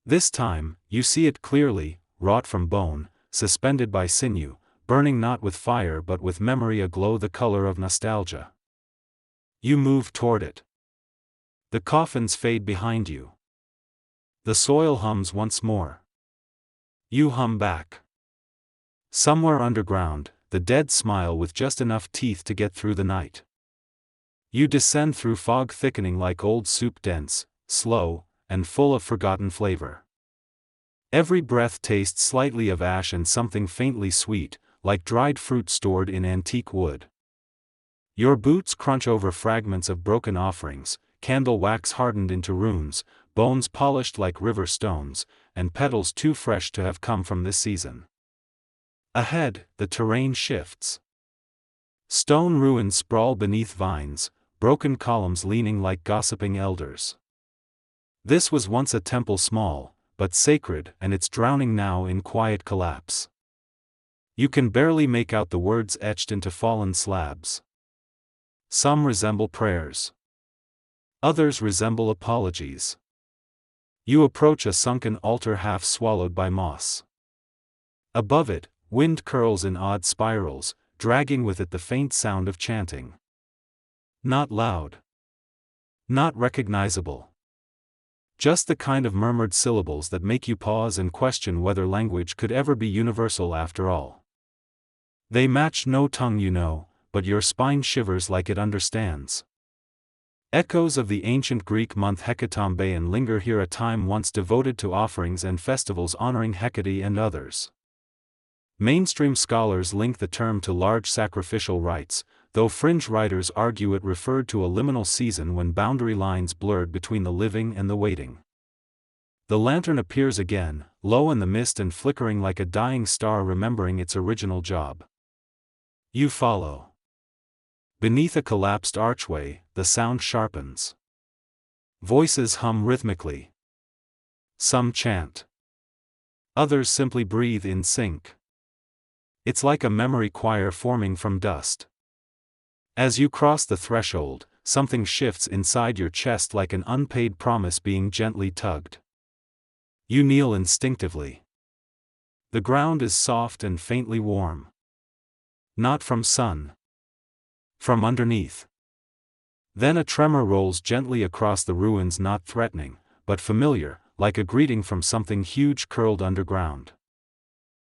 This time, you see it clearly, wrought from bone, suspended by sinew, burning not with fire but with memory aglow the color of nostalgia. You move toward it. The coffins fade behind you. The soil hums once more. You hum back. Somewhere underground, the dead smile with just enough teeth to get through the night. You descend through fog thickening like old soup, dense, slow, and full of forgotten flavor. Every breath tastes slightly of ash and something faintly sweet, like dried fruit stored in antique wood. Your boots crunch over fragments of broken offerings, candle wax hardened into runes, bones polished like river stones, and petals too fresh to have come from this season. Ahead, the terrain shifts. Stone ruins sprawl beneath vines, broken columns leaning like gossiping elders. This was once a temple small, but sacred, and it's drowning now in quiet collapse. You can barely make out the words etched into fallen slabs. Some resemble prayers. Others resemble apologies. You approach a sunken altar half swallowed by moss. Above it, wind curls in odd spirals, dragging with it the faint sound of chanting. Not loud. Not recognizable. Just the kind of murmured syllables that make you pause and question whether language could ever be universal after all. They match no tongue you know, but your spine shivers like it understands. Echoes of the ancient Greek month Hecatombean linger here, a time once devoted to offerings and festivals honoring Hecate and others. Mainstream scholars link the term to large sacrificial rites, though fringe writers argue it referred to a liminal season when boundary lines blurred between the living and the waiting. The lantern appears again, low in the mist and flickering like a dying star remembering its original job. You follow. Beneath a collapsed archway, the sound sharpens. Voices hum rhythmically. Some chant. Others simply breathe in sync. It's like a memory choir forming from dust. As you cross the threshold, something shifts inside your chest like an unpaid promise being gently tugged. You kneel instinctively. The ground is soft and faintly warm. Not from sun. From underneath. Then a tremor rolls gently across the ruins, not threatening, but familiar, like a greeting from something huge curled underground.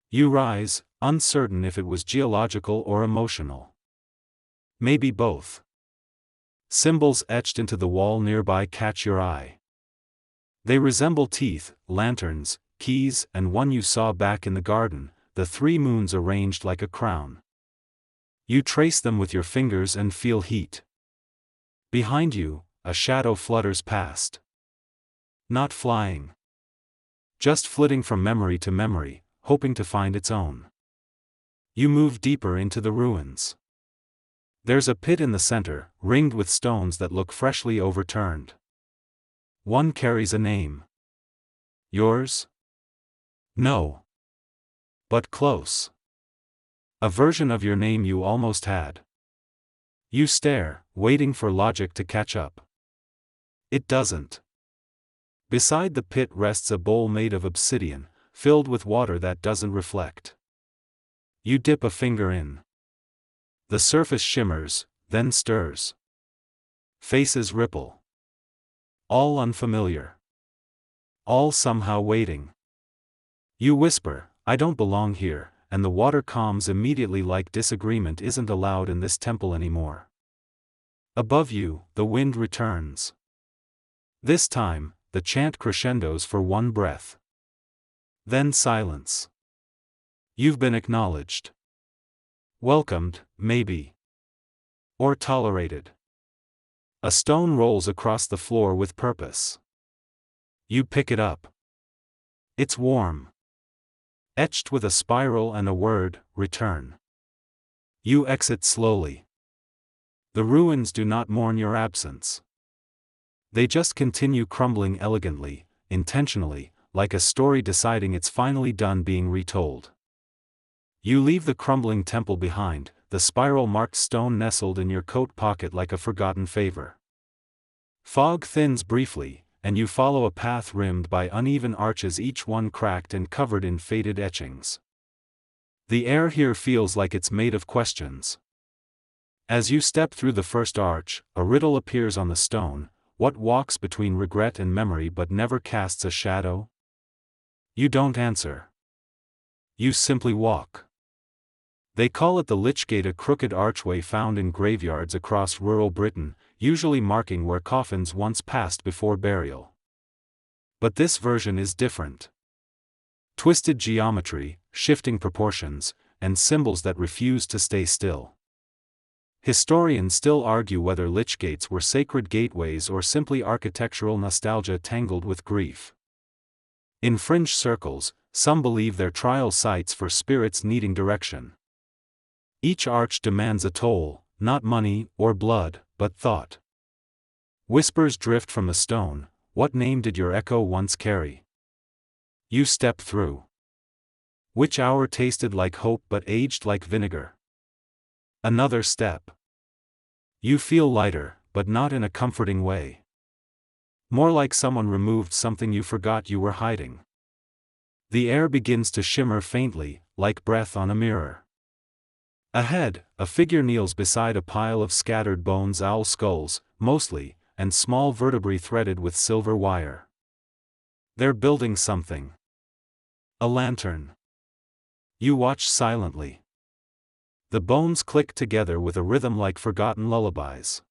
You rise, uncertain if it was geological or emotional. Maybe both. Symbols etched into the wall nearby catch your eye. They resemble teeth, lanterns, keys, and one you saw back in the garden, the three moons arranged like a crown. You trace them with your fingers and feel heat. Behind you, a shadow flutters past. Not flying. Just flitting from memory to memory, hoping to find its own. You move deeper into the ruins. There's a pit in the center, ringed with stones that look freshly overturned. One carries a name. Yours? No. But close. A version of your name you almost had. You stare, waiting for logic to catch up. It doesn't. Beside the pit rests a bowl made of obsidian, filled with water that doesn't reflect. You dip a finger in. The surface shimmers, then stirs. Faces ripple. All unfamiliar. All somehow waiting. You whisper, "I don't belong here," and the water calms immediately like disagreement isn't allowed in this temple anymore. Above you, the wind returns. This time, the chant crescendos for one breath. Then silence. You've been acknowledged. Welcomed, maybe. Or tolerated. A stone rolls across the floor with purpose. You pick it up. It's warm. Etched with a spiral and a word, return. You exit slowly. The ruins do not mourn your absence. They just continue crumbling elegantly, intentionally, like a story deciding it's finally done being retold. You leave the crumbling temple behind, the spiral-marked stone nestled in your coat pocket like a forgotten favor. Fog thins briefly, and you follow a path rimmed by uneven arches, each one cracked and covered in faded etchings. The air here feels like it's made of questions. As you step through the first arch, a riddle appears on the stone: what walks between regret and memory but never casts a shadow? You don't answer. You simply walk. They call it the Lich Gate, a crooked archway found in graveyards across rural Britain, usually marking where coffins once passed before burial. But this version is different. Twisted geometry, shifting proportions, and symbols that refuse to stay still. Historians still argue whether lich gates were sacred gateways or simply architectural nostalgia tangled with grief. In fringe circles, some believe they're trial sites for spirits needing direction. Each arch demands a toll, not money or blood, but thought. Whispers drift from the stone: what name did your echo once carry? You step through. Which hour tasted like hope but aged like vinegar? Another step. You feel lighter, but not in a comforting way. More like someone removed something you forgot you were hiding. The air begins to shimmer faintly, like breath on a mirror. Ahead, a figure kneels beside a pile of scattered bones, owl skulls, mostly, and small vertebrae threaded with silver wire. They're building something. A lantern. You watch silently. The bones click together with a rhythm like forgotten lullabies.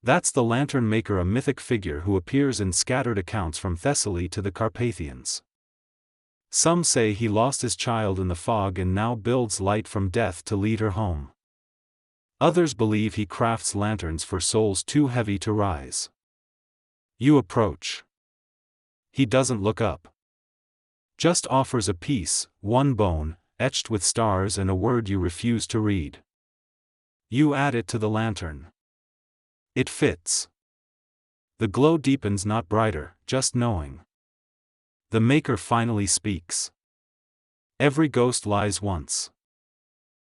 That's the lantern maker, a mythic figure who appears in scattered accounts from Thessaly to the Carpathians. Some say he lost his child in the fog and now builds light from death to lead her home. Others believe he crafts lanterns for souls too heavy to rise. You approach. He doesn't look up. Just offers a piece, one bone, etched with stars and a word you refuse to read. You add it to the lantern. It fits. The glow deepens, not brighter, just knowing. The maker finally speaks. Every ghost lies once.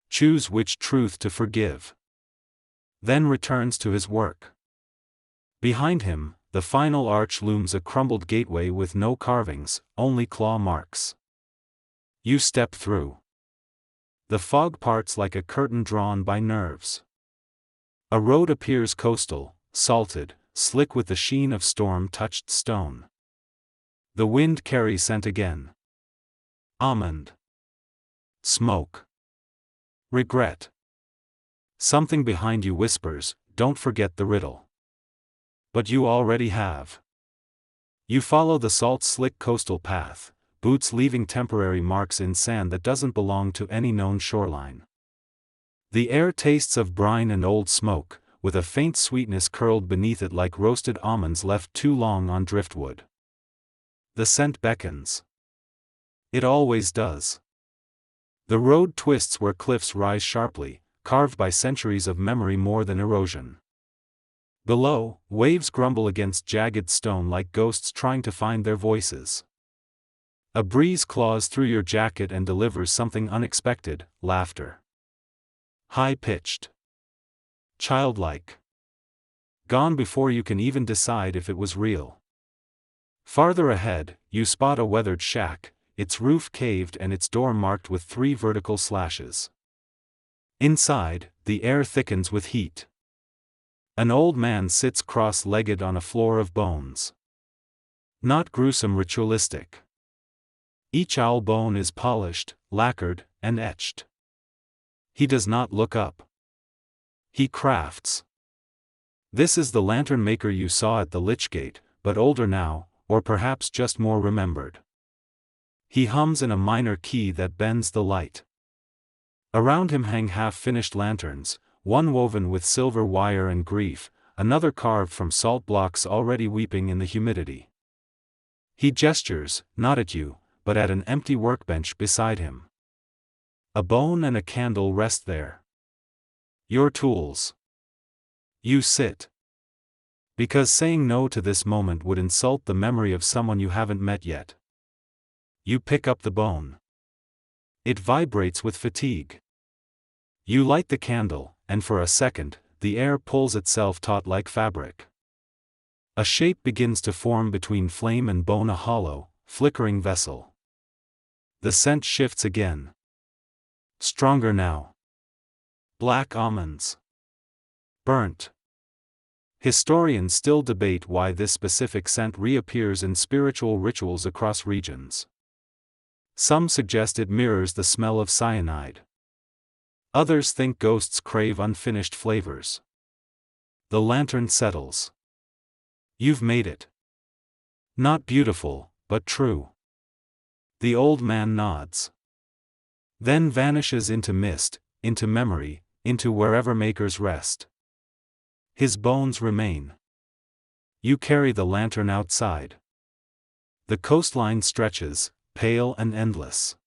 Choose which truth to forgive. Then returns to his work. Behind him, the final arch looms, a crumbled gateway with no carvings, only claw marks. You step through. The fog parts like a curtain drawn by nerves. A road appears, coastal, salted, slick with the sheen of storm-touched stone. The wind carries scent again. Almond. Smoke. Regret. Something behind you whispers, don't forget the riddle. But you already have. You follow the salt-slick coastal path, boots leaving temporary marks in sand that doesn't belong to any known shoreline. The air tastes of brine and old smoke, with a faint sweetness curled beneath it like roasted almonds left too long on driftwood. The scent beckons. It always does. The road twists where cliffs rise sharply, carved by centuries of memory more than erosion. Below, waves grumble against jagged stone like ghosts trying to find their voices. A breeze claws through your jacket and delivers something unexpected: laughter. High-pitched. Childlike. Gone before you can even decide if it was real. Farther ahead, you spot a weathered shack, its roof caved and its door marked with 3 vertical slashes. Inside, the air thickens with heat. An old man sits cross-legged on a floor of bones. Not gruesome, ritualistic. Each owl bone is polished, lacquered, and etched. He does not look up. He crafts. This is the lantern maker you saw at the Lich Gate, but older now, or perhaps just more remembered. He hums in a minor key that bends the light. Around him hang half-finished lanterns, one woven with silver wire and grief, another carved from salt blocks already weeping in the humidity. He gestures, not at you, but at an empty workbench beside him. A bone and a candle rest there. Your tools. You sit. Because saying no to this moment would insult the memory of someone you haven't met yet. You pick up the bone. It vibrates with fatigue. You light the candle, and for a second, the air pulls itself taut like fabric. A shape begins to form between flame and bone, a hollow, flickering vessel. The scent shifts again. Stronger now. Black almonds. Burnt. Historians still debate why this specific scent reappears in spiritual rituals across regions. Some suggest it mirrors the smell of cyanide. Others think ghosts crave unfinished flavors. The lantern settles. You've made it. Not beautiful, but true. The old man nods. Then vanishes into mist, into memory, into wherever makers rest. His bones remain. You carry the lantern outside. The coastline stretches, pale and endless.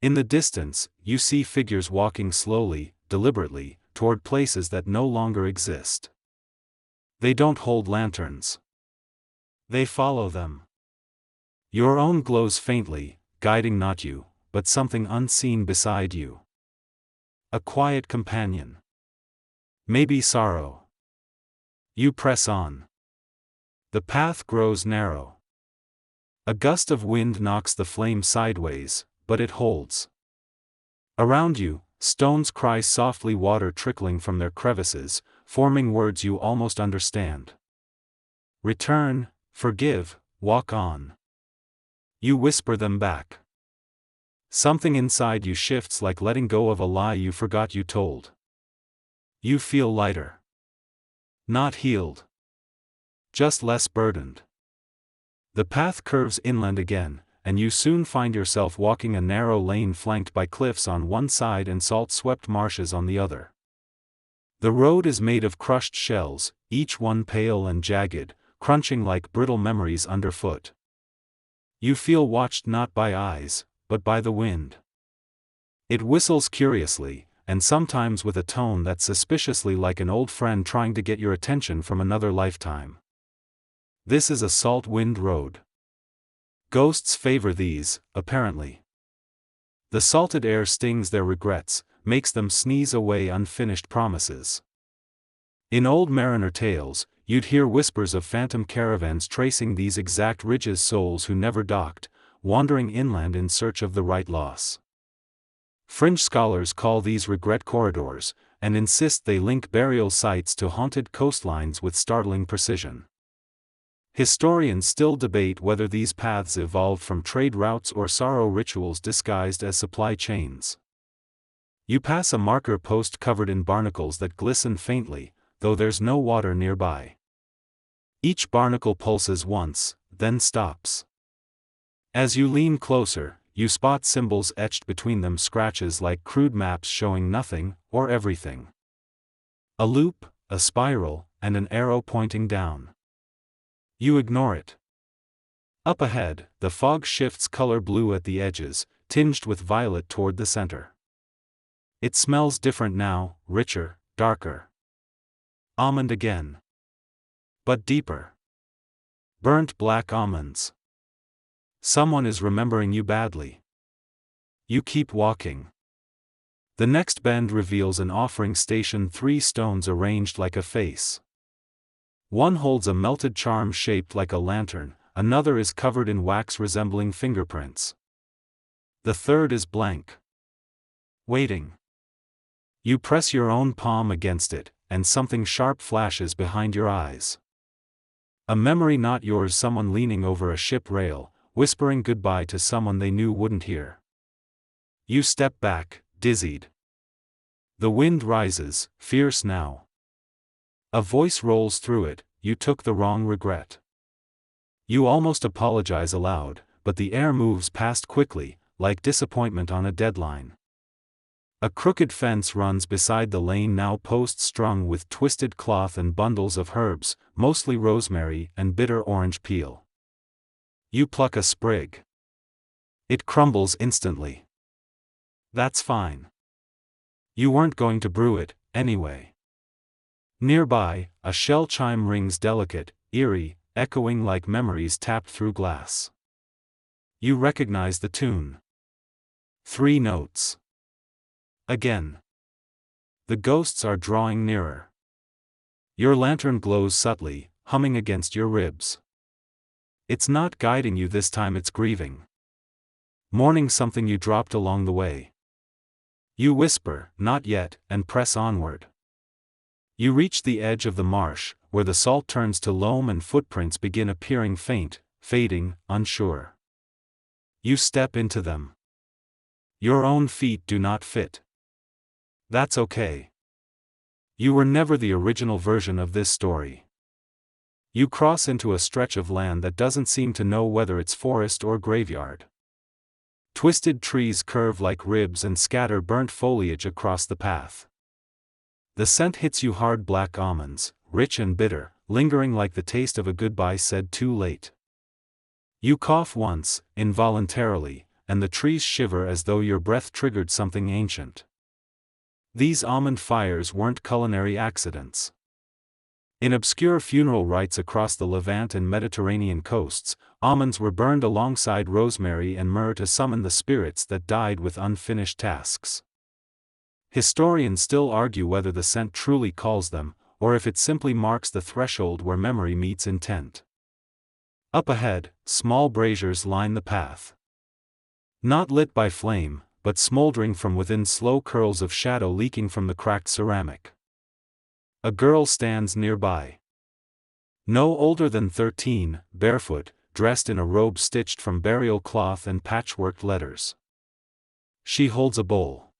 In the distance, you see figures walking slowly, deliberately, toward places that no longer exist. They don't hold lanterns. They follow them. Your own glows faintly, guiding not you, but something unseen beside you. A quiet companion. Maybe sorrow. You press on. The path grows narrow. A gust of wind knocks the flame sideways, but it holds. Around you, stones cry softly, water trickling from their crevices, forming words you almost understand. Return, forgive, walk on. You whisper them back. Something inside you shifts, like letting go of a lie you forgot you told. You feel lighter. Not healed. Just less burdened. The path curves inland again, and you soon find yourself walking a narrow lane flanked by cliffs on one side and salt-swept marshes on the other. The road is made of crushed shells, each one pale and jagged, crunching like brittle memories underfoot. You feel watched not by eyes, but by the wind. It whistles curiously, and sometimes with a tone that's suspiciously like an old friend trying to get your attention from another lifetime. This is a salt wind road. Ghosts favor these, apparently. The salted air stings their regrets, makes them sneeze away unfinished promises. In old mariner tales, you'd hear whispers of phantom caravans tracing these exact ridges, souls who never docked, wandering inland in search of the right loss. Fringe scholars call these regret corridors, and insist they link burial sites to haunted coastlines with startling precision. Historians still debate whether these paths evolved from trade routes or sorrow rituals disguised as supply chains. You pass a marker post covered in barnacles that glisten faintly, though there's no water nearby. Each barnacle pulses once, then stops. As you lean closer, you spot symbols etched between them, scratches like crude maps showing nothing, or everything. A loop, a spiral, and an arrow pointing down. You ignore it. Up ahead, the fog shifts color, blue at the edges, tinged with violet toward the center. It smells different now, richer, darker. Almond again. But deeper. Burnt black almonds. Someone is remembering you badly. You keep walking. The next bend reveals an offering station, 3 stones arranged like a face. One holds a melted charm shaped like a lantern, another is covered in wax resembling fingerprints. The third is blank. Waiting. You press your own palm against it, and something sharp flashes behind your eyes. A memory not yours, someone leaning over a ship rail, whispering goodbye to someone they knew wouldn't hear. You step back, dizzied. The wind rises, fierce now. A voice rolls through it, you took the wrong regret. You almost apologize aloud, but the air moves past quickly, like disappointment on a deadline. A crooked fence runs beside the lane, now posts strung with twisted cloth and bundles of herbs, mostly rosemary and bitter orange peel. You pluck a sprig. It crumbles instantly. That's fine. You weren't going to brew it, anyway. Nearby, a shell chime rings, delicate, eerie, echoing like memories tapped through glass. You recognize the tune. 3 notes. Again. The ghosts are drawing nearer. Your lantern glows subtly, humming against your ribs. It's not guiding you this time, it's grieving. Mourning something you dropped along the way. You whisper, "Not yet," and press onward. You reach the edge of the marsh, where the salt turns to loam and footprints begin appearing, faint, fading, unsure. You step into them. Your own feet do not fit. That's okay. You were never the original version of this story. You cross into a stretch of land that doesn't seem to know whether it's forest or graveyard. Twisted trees curve like ribs and scatter burnt foliage across the path. The scent hits you hard, black almonds, rich and bitter, lingering like the taste of a goodbye said too late. You cough once, involuntarily, and the trees shiver as though your breath triggered something ancient. These almond fires weren't culinary accidents. In obscure funeral rites across the Levant and Mediterranean coasts, almonds were burned alongside rosemary and myrrh to summon the spirits that died with unfinished tasks. Historians still argue whether the scent truly calls them, or if it simply marks the threshold where memory meets intent. Up ahead, small braziers line the path. Not lit by flame, but smoldering from within, slow curls of shadow leaking from the cracked ceramic. A girl stands nearby. No older than 13, barefoot, dressed in a robe stitched from burial cloth and patchworked letters. She holds a bowl.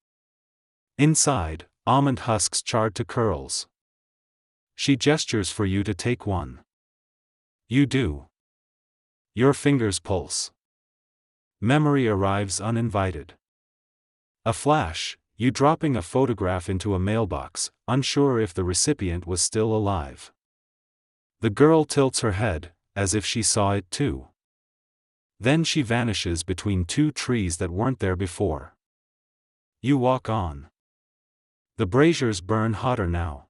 Inside, almond husks charred to curls. She gestures for you to take one. You do. Your fingers pulse. Memory arrives uninvited. A flash, you dropping a photograph into a mailbox, unsure if the recipient was still alive. The girl tilts her head, as if she saw it too. Then she vanishes between 2 trees that weren't there before. You walk on. The braziers burn hotter now.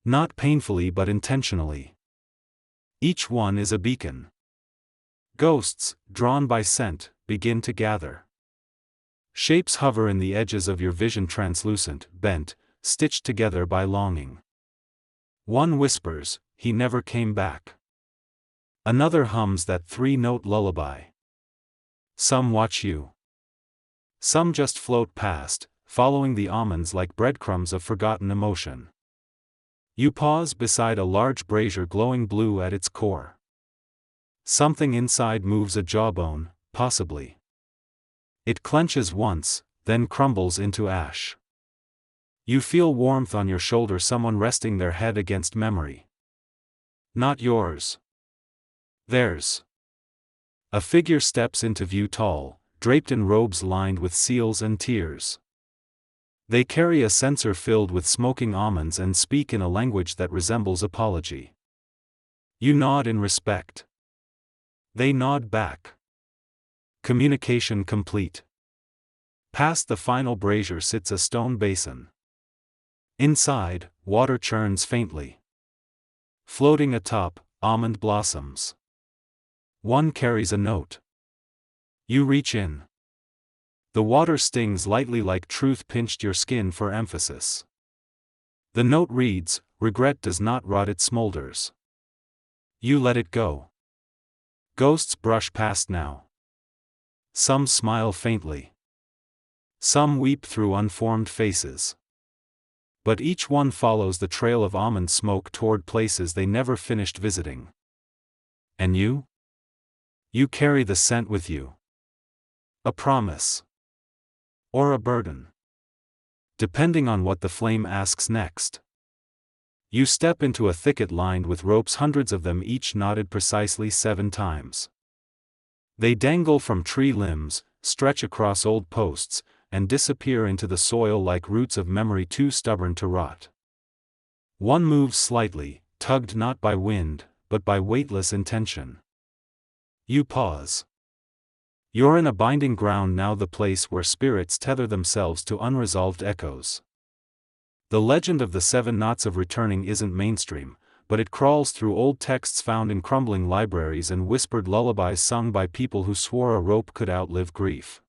Not painfully but intentionally. Each one is a beacon. Ghosts, drawn by scent, begin to gather. Shapes hover in the edges of your vision, translucent, bent, stitched together by longing. One whispers, "He never came back." Another hums that 3-note lullaby. Some watch you. Some just float past, following the almonds like breadcrumbs of forgotten emotion. You pause beside a large brazier glowing blue at its core. Something inside moves, a jawbone, possibly. It clenches once, then crumbles into ash. You feel warmth on your shoulder, someone resting their head against memory. Not yours. Theirs. A figure steps into view, tall, draped in robes lined with seals and tears. They carry a censer filled with smoking almonds and speak in a language that resembles apology. You nod in respect. They nod back. Communication complete. Past the final brazier sits a stone basin. Inside, water churns faintly. Floating atop, almond blossoms. One carries a note. You reach in. The water stings lightly like truth pinched your skin for emphasis. The note reads, "Regret does not rot, it smolders." You let it go. Ghosts brush past now. Some smile faintly. Some weep through unformed faces. But each one follows the trail of almond smoke toward places they never finished visiting. And you? You carry the scent with you. A promise. Or a burden. Depending on what the flame asks next. You step into a thicket lined with ropes, hundreds of them, each knotted precisely 7 times. They dangle from tree limbs, stretch across old posts, and disappear into the soil like roots of memory too stubborn to rot. One moves slightly, tugged not by wind, but by weightless intention. You pause. You're in a binding ground now, the place where spirits tether themselves to unresolved echoes. The legend of the 7 knots of returning isn't mainstream, but it crawls through old texts found in crumbling libraries and whispered lullabies sung by people who swore a rope could outlive grief.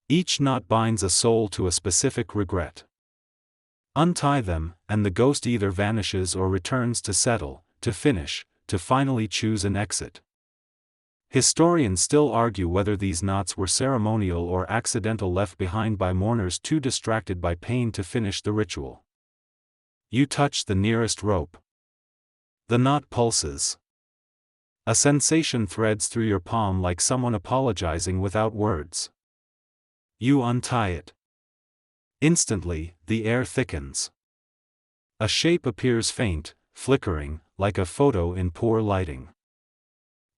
Each knot binds a soul to a specific regret. Untie them, and the ghost either vanishes or returns to settle, to finish, to finally choose an exit. Historians still argue whether these knots were ceremonial or accidental, left behind by mourners too distracted by pain to finish the ritual. You touch the nearest rope. The knot pulses. A sensation threads through your palm like someone apologizing without words. You untie it. Instantly, the air thickens. A shape appears, faint, flickering, like a photo in poor lighting.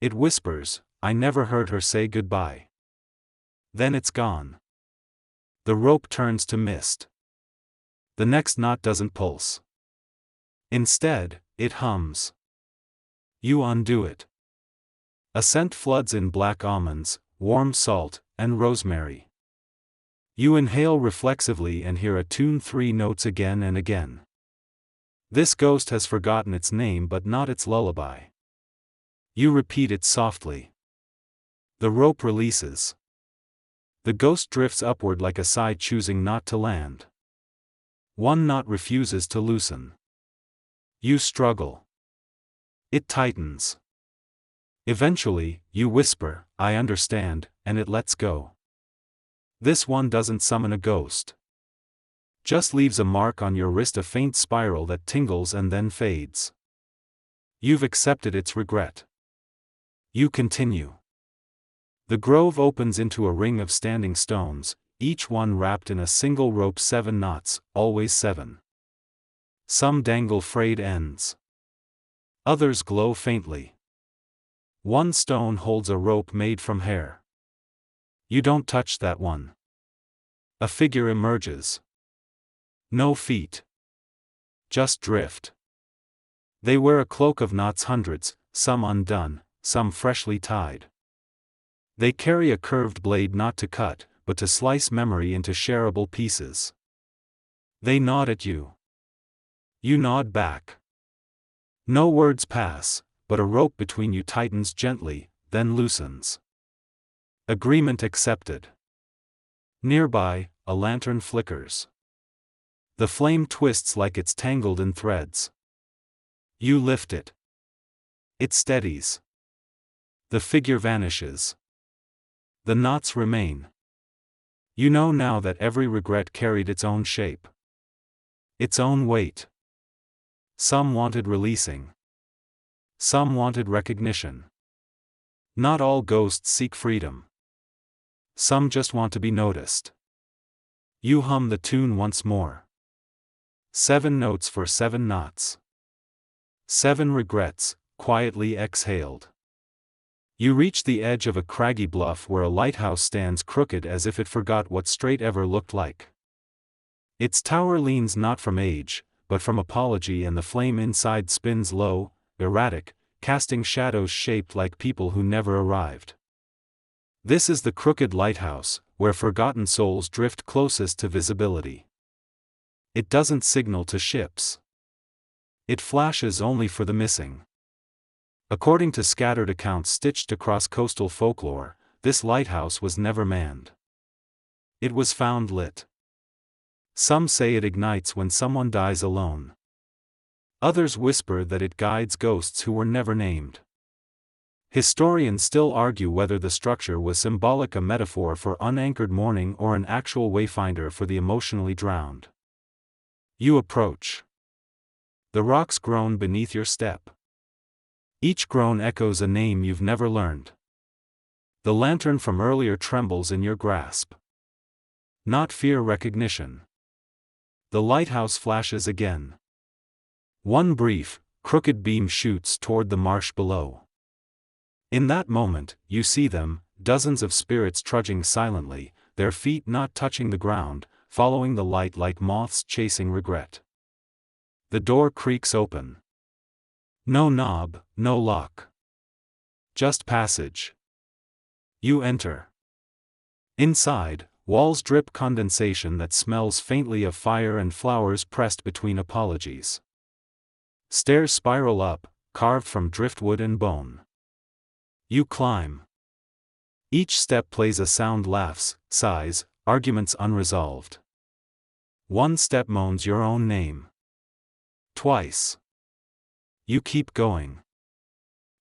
It whispers, "I never heard her say goodbye." Then it's gone. The rope turns to mist. The next knot doesn't pulse. Instead, it hums. You undo it. A scent floods in: black almonds, warm salt, and rosemary. You inhale reflexively and hear a tune, 3 notes again and again. This ghost has forgotten its name but not its lullaby. You repeat it softly. The rope releases. The ghost drifts upward like a sigh, choosing not to land. One knot refuses to loosen. You struggle. It tightens. Eventually, you whisper, "I understand," and it lets go. This one doesn't summon a ghost. Just leaves a mark on your wrist, a faint spiral that tingles and then fades. You've accepted its regret. You continue. The grove opens into a ring of standing stones, each one wrapped in a single rope, 7 knots, always 7. Some dangle frayed ends. Others glow faintly. One stone holds a rope made from hair. You don't touch that one. A figure emerges. No feet. Just drift. They wear a cloak of knots, hundreds, some undone, some freshly tied. They carry a curved blade, not to cut, but to slice memory into shareable pieces. They nod at you. You nod back. No words pass, but a rope between you tightens gently, then loosens. Agreement accepted. Nearby, a lantern flickers. The flame twists like it's tangled in threads. You lift it. It steadies. The figure vanishes. The knots remain. You know now that every regret carried its own shape. Its own weight. Some wanted releasing. Some wanted recognition. Not all ghosts seek freedom. Some just want to be noticed. You hum the tune once more. 7 notes for 7 knots. 7 regrets, quietly exhaled. You reach the edge of a craggy bluff where a lighthouse stands crooked as if it forgot what straight ever looked like. Its tower leans not from age, but from apology, and the flame inside spins low, erratic, casting shadows shaped like people who never arrived. This is the crooked lighthouse, where forgotten souls drift closest to visibility. It doesn't signal to ships. It flashes only for the missing. According to scattered accounts stitched across coastal folklore, this lighthouse was never manned. It was found lit. Some say it ignites when someone dies alone. Others whisper that it guides ghosts who were never named. Historians still argue whether the structure was symbolic, a metaphor for unanchored mourning, or an actual wayfinder for the emotionally drowned. You approach. The rocks groan beneath your step. Each groan echoes a name you've never learned. The lantern from earlier trembles in your grasp. Not fear, recognition. The lighthouse flashes again. One brief, crooked beam shoots toward the marsh below. In that moment, you see them, dozens of spirits trudging silently, their feet not touching the ground, following the light like moths chasing regret. The door creaks open. No knob, no lock. Just passage. You enter. Inside, walls drip condensation that smells faintly of fire and flowers pressed between apologies. Stairs spiral up, carved from driftwood and bone. You climb. Each step plays a sound: laughs, sighs, arguments unresolved. One step moans your own name. Twice. You keep going.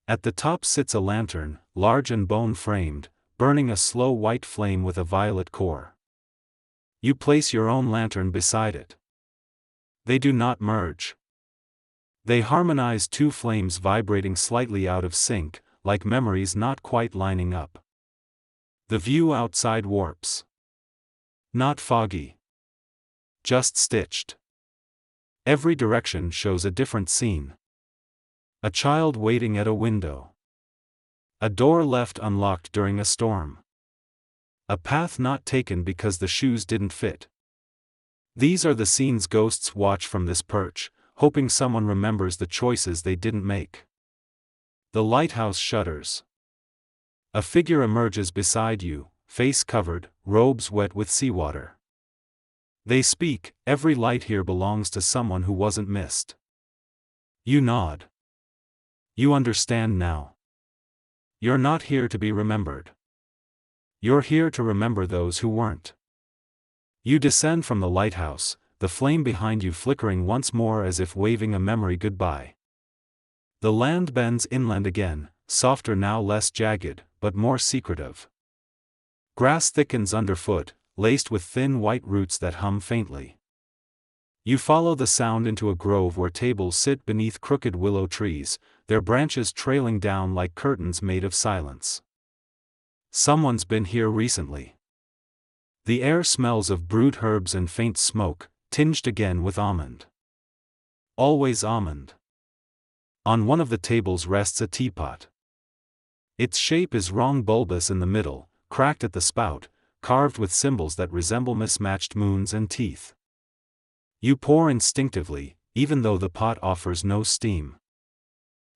At the top sits a lantern, large and bone-framed, burning a slow white flame with a violet core. You place your own lantern beside it. They do not merge. They harmonize, two flames vibrating slightly out of sync, like memories not quite lining up. The view outside warps. Not foggy. Just stitched. Every direction shows a different scene. A child waiting at a window. A door left unlocked during a storm. A path not taken because the shoes didn't fit. These are the scenes ghosts watch from this perch, hoping someone remembers the choices they didn't make. The lighthouse shudders. A figure emerges beside you, face covered, robes wet with seawater. They speak, every light here belongs to someone who wasn't missed. You nod. You understand now. You're not here to be remembered. You're here to remember those who weren't. You descend from the lighthouse, the flame behind you flickering once more as if waving a memory goodbye. The land bends inland again, softer now, less jagged, but more secretive. Grass thickens underfoot, laced with thin white roots that hum faintly. You follow the sound into a grove where tables sit beneath crooked willow trees, their branches trailing down like curtains made of silence. Someone's been here recently. The air smells of brewed herbs and faint smoke, tinged again with almond. Always almond. On one of the tables rests a teapot. Its shape is wrong, bulbous in the middle, cracked at the spout, carved with symbols that resemble mismatched moons and teeth. You pour instinctively, even though the pot offers no steam.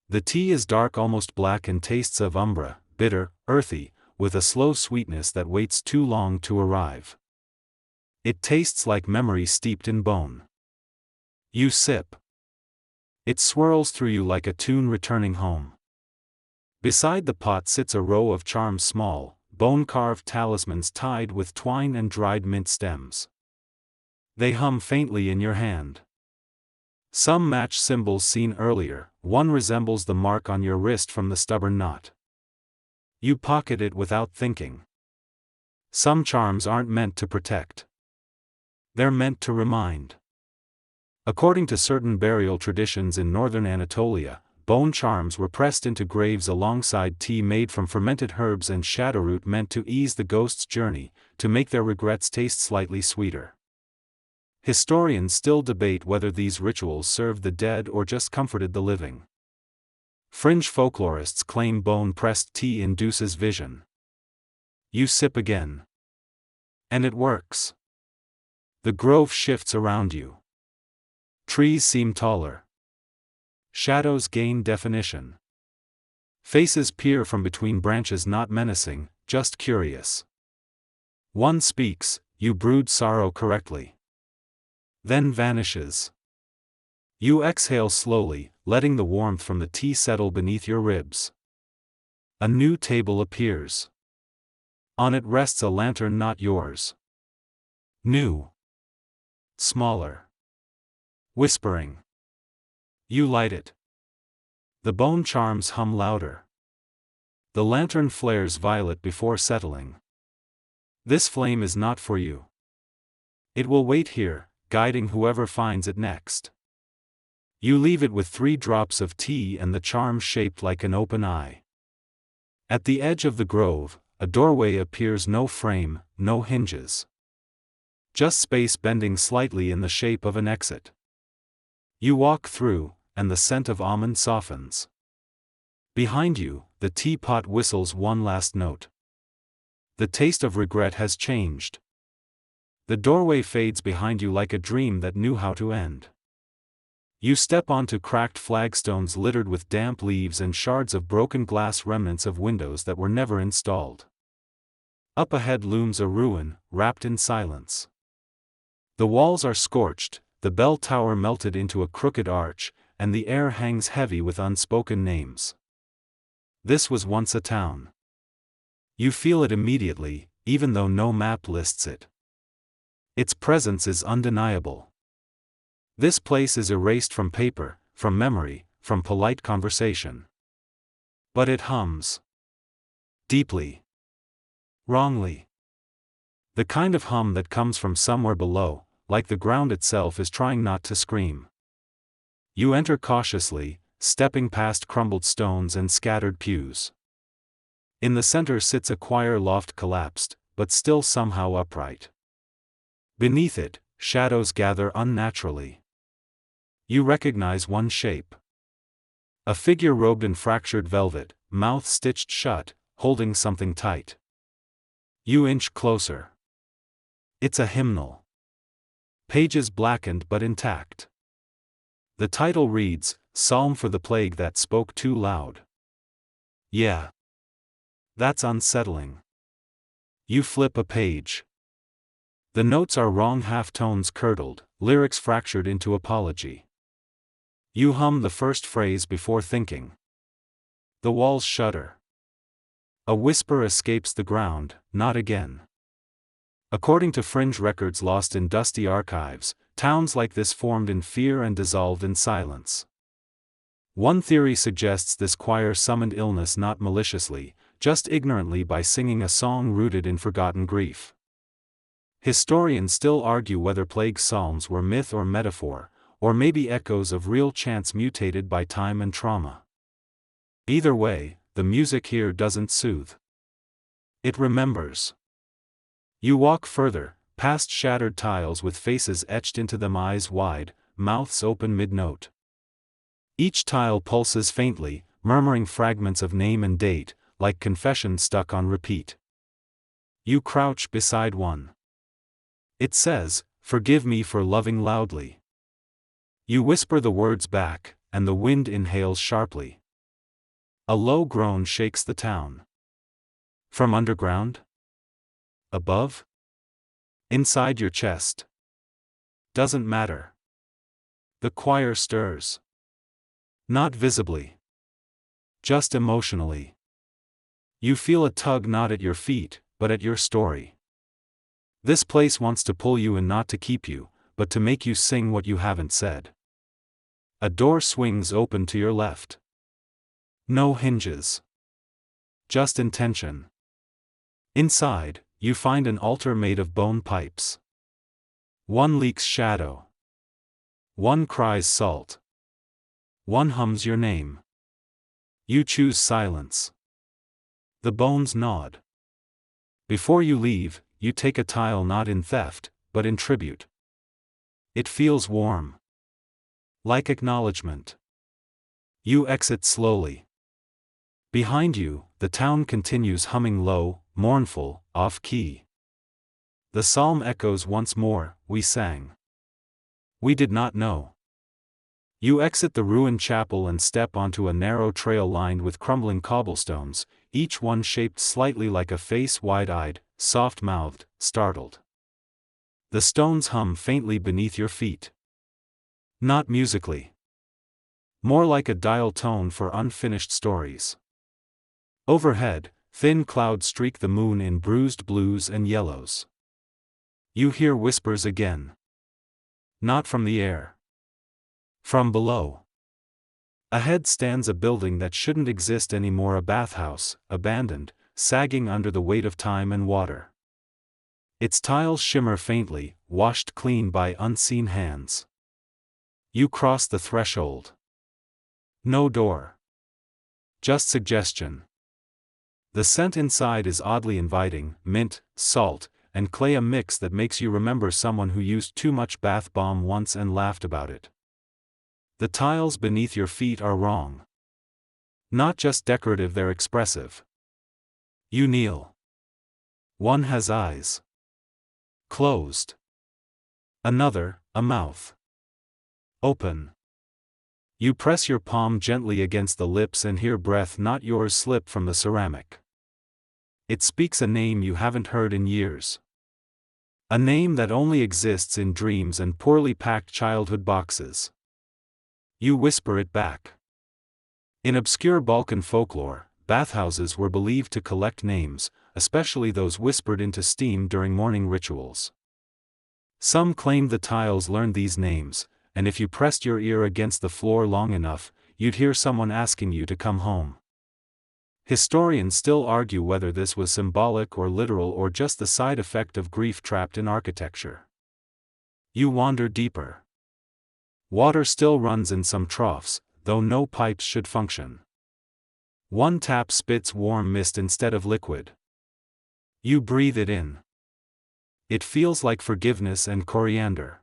The tea is dark, almost black, and tastes of umbra, bitter, earthy, with a slow sweetness that waits too long to arrive. It tastes like memory steeped in bone. You sip. It swirls through you like a tune returning home. Beside the pot sits a row of charms, small, bone-carved talismans tied with twine and dried mint stems. They hum faintly in your hand. Some match symbols seen earlier, one resembles the mark on your wrist from the stubborn knot. You pocket it without thinking. Some charms aren't meant to protect. They're meant to remind. According to certain burial traditions in northern Anatolia, bone charms were pressed into graves alongside tea made from fermented herbs and shadowroot, meant to ease the ghost's journey, to make their regrets taste slightly sweeter. Historians still debate whether these rituals served the dead or just comforted the living. Fringe folklorists claim bone-pressed tea induces vision. You sip again. And it works. The grove shifts around you. Trees seem taller. Shadows gain definition. Faces peer from between branches, not menacing, just curious. One speaks, "You brewed sorrow correctly." Then vanishes. You exhale slowly, letting the warmth from the tea settle beneath your ribs. A new table appears. On it rests a lantern not yours. New. Smaller. Whispering. You light it. The bone charms hum louder. The lantern flares violet before settling. This flame is not for you. It will wait here, guiding whoever finds it next. You leave it with 3 drops of tea and the charm shaped like an open eye. At the edge of the grove, a doorway appears, no frame, no hinges. Just space bending slightly in the shape of an exit. You walk through, and the scent of almond softens. Behind you, the teapot whistles one last note. The taste of regret has changed. The doorway fades behind you like a dream that knew how to end. You step onto cracked flagstones littered with damp leaves and shards of broken glass, remnants of windows that were never installed. Up ahead looms a ruin, wrapped in silence. The walls are scorched, the bell tower melted into a crooked arch, and the air hangs heavy with unspoken names. This was once a town. You feel it immediately, even though no map lists it. Its presence is undeniable. This place is erased from paper, from memory, from polite conversation. But it hums. Deeply. Wrongly. The kind of hum that comes from somewhere below, like the ground itself is trying not to scream. You enter cautiously, stepping past crumbled stones and scattered pews. In the center sits a choir loft, collapsed, but still somehow upright. Beneath it, shadows gather unnaturally. You recognize one shape. A figure robed in fractured velvet, mouth stitched shut, holding something tight. You inch closer. It's a hymnal. Pages blackened but intact. The title reads, "Psalm for the Plague That Spoke Too Loud." Yeah. That's unsettling. You flip a page. The notes are wrong, half-tones curdled, lyrics fractured into apology. You hum the first phrase before thinking. The walls shudder. A whisper escapes the ground, "Not again." According to fringe records lost in dusty archives, towns like this formed in fear and dissolved in silence. One theory suggests this choir summoned illness not maliciously, just ignorantly, by singing a song rooted in forgotten grief. Historians still argue whether plague psalms were myth or metaphor, or maybe echoes of real chants mutated by time and trauma. Either way, the music here doesn't soothe. It remembers. You walk further, past shattered tiles with faces etched into them, eyes wide, mouths open mid-note. Each tile pulses faintly, murmuring fragments of name and date, like confession stuck on repeat. You crouch beside one. It says, "Forgive me for loving loudly." You whisper the words back, and the wind inhales sharply. A low groan shakes the town. From underground? Above? Inside your chest? Doesn't matter. The choir stirs. Not visibly. Just emotionally. You feel a tug not at your feet, but at your story. This place wants to pull you in, not to keep you, but to make you sing what you haven't said. A door swings open to your left. No hinges. Just intention. Inside, you find an altar made of bone pipes. One leaks shadow. One cries salt. One hums your name. You choose silence. The bones nod. Before you leave, you take a tile not in theft, but in tribute. It feels warm. Like acknowledgement. You exit slowly. Behind you, the town continues humming low, mournful, off-key. The psalm echoes once more, "We sang. We did not know." You exit the ruined chapel and step onto a narrow trail lined with crumbling cobblestones, each one shaped slightly like a face, wide-eyed, soft-mouthed, startled. The stones hum faintly beneath your feet. Not musically. More like a dial tone for unfinished stories. Overhead, thin clouds streak the moon in bruised blues and yellows. You hear whispers again. Not from the air. From below. Ahead stands a building that shouldn't exist anymore, a bathhouse, abandoned, sagging under the weight of time and water. Its tiles shimmer faintly, washed clean by unseen hands. You cross the threshold. No door. Just suggestion. The scent inside is oddly inviting, mint, salt, and clay, a mix that makes you remember someone who used too much bath bomb once and laughed about it. The tiles beneath your feet are wrong. Not just decorative, they're expressive. You kneel. One has eyes. Closed. Another, a mouth. Open. You press your palm gently against the lips and hear breath not yours slip from the ceramic. It speaks a name you haven't heard in years. A name that only exists in dreams and poorly packed childhood boxes. You whisper it back. In obscure Balkan folklore, bathhouses were believed to collect names, especially those whispered into steam during morning rituals. Some claimed the tiles learned these names, and if you pressed your ear against the floor long enough, you'd hear someone asking you to come home. Historians still argue whether this was symbolic or literal or just the side effect of grief trapped in architecture. You wander deeper. Water still runs in some troughs, though no pipes should function. One tap spits warm mist instead of liquid. You breathe it in. It feels like forgiveness and coriander.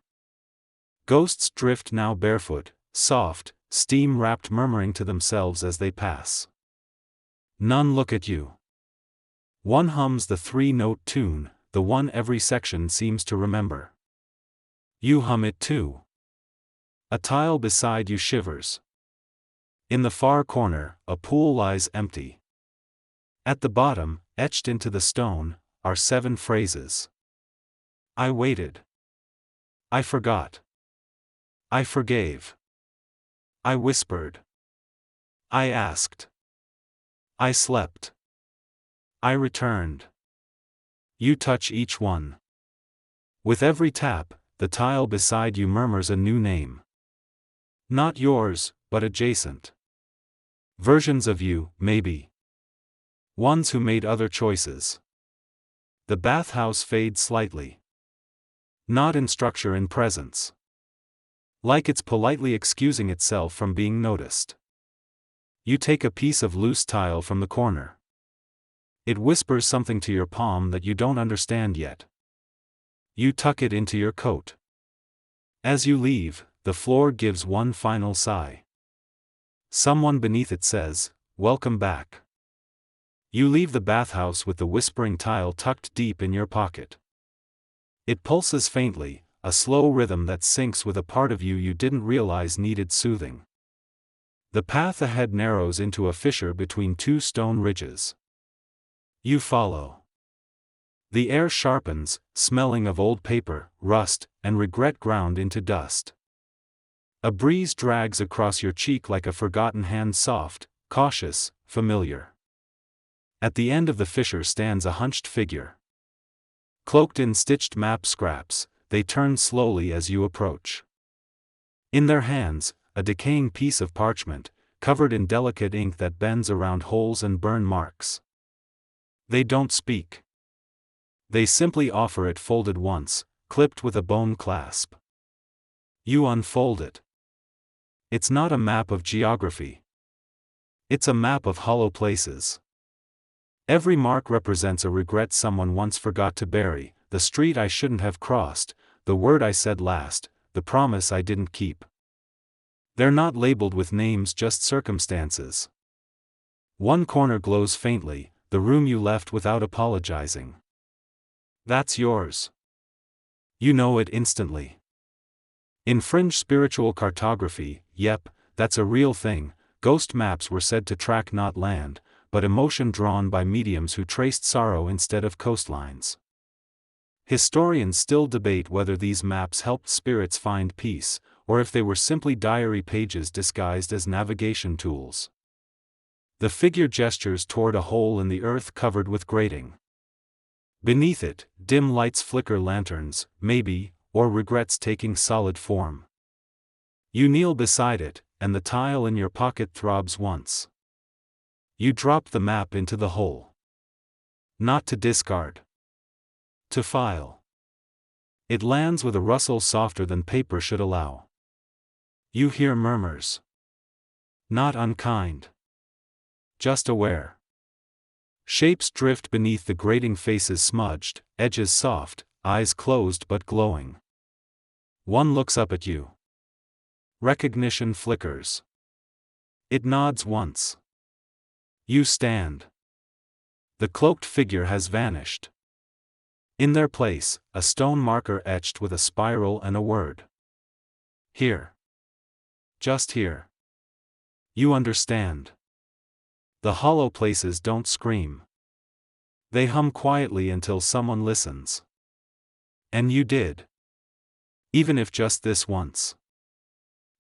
Ghosts drift now barefoot, soft, steam-wrapped, murmuring to themselves as they pass. None look at you. One hums the three-note tune, the one every section seems to remember. You hum it too. A tile beside you shivers. In the far corner, a pool lies empty. At the bottom, etched into the stone, are 7 phrases. I waited. I forgot. I forgave. I whispered. I asked. I slept. I returned. You touch each one. With every tap, the tile beside you murmurs a new name. Not yours, but adjacent. Versions of you, maybe. Ones who made other choices. The bathhouse fades slightly. Not in structure, in presence. Like it's politely excusing itself from being noticed. You take a piece of loose tile from the corner. It whispers something to your palm that you don't understand yet. You tuck it into your coat. As you leave, the floor gives one final sigh. Someone beneath it says, "Welcome back." You leave the bathhouse with the whispering tile tucked deep in your pocket. It pulses faintly, a slow rhythm that syncs with a part of you didn't realize needed soothing. The path ahead narrows into a fissure between 2 stone ridges. You follow. The air sharpens, smelling of old paper, rust, and regret ground into dust. A breeze drags across your cheek like a forgotten hand, soft, cautious, familiar. At the end of the fissure stands a hunched figure. Cloaked in stitched map scraps, they turn slowly as you approach. In their hands, a decaying piece of parchment, covered in delicate ink that bends around holes and burn marks. They don't speak. They simply offer it folded once, clipped with a bone clasp. You unfold it. It's not a map of geography. It's a map of hollow places. Every mark represents a regret someone once forgot to bury, the street I shouldn't have crossed, the word I said last, the promise I didn't keep. They're not labeled with names, just circumstances. One corner glows faintly, the room you left without apologizing. That's yours. You know it instantly. In fringe spiritual cartography, yep, that's a real thing. Ghost maps were said to track not land, but emotion drawn by mediums who traced sorrow instead of coastlines. Historians still debate whether these maps helped spirits find peace, or if they were simply diary pages disguised as navigation tools. The figure gestures toward a hole in the earth covered with grating. Beneath it, dim lights flicker, lanterns, maybe, or regrets taking solid form. You kneel beside it, and the tile in your pocket throbs once. You drop the map into the hole. Not to discard. To file. It lands with a rustle softer than paper should allow. You hear murmurs. Not unkind. Just aware. Shapes drift beneath the grating, faces smudged, edges soft, eyes closed but glowing. One looks up at you. Recognition flickers. It nods once. You stand. The cloaked figure has vanished. In their place, a stone marker etched with a spiral and a word. Here. Just here. You understand. The hollow places don't scream. They hum quietly until someone listens. And you did. Even if just this once.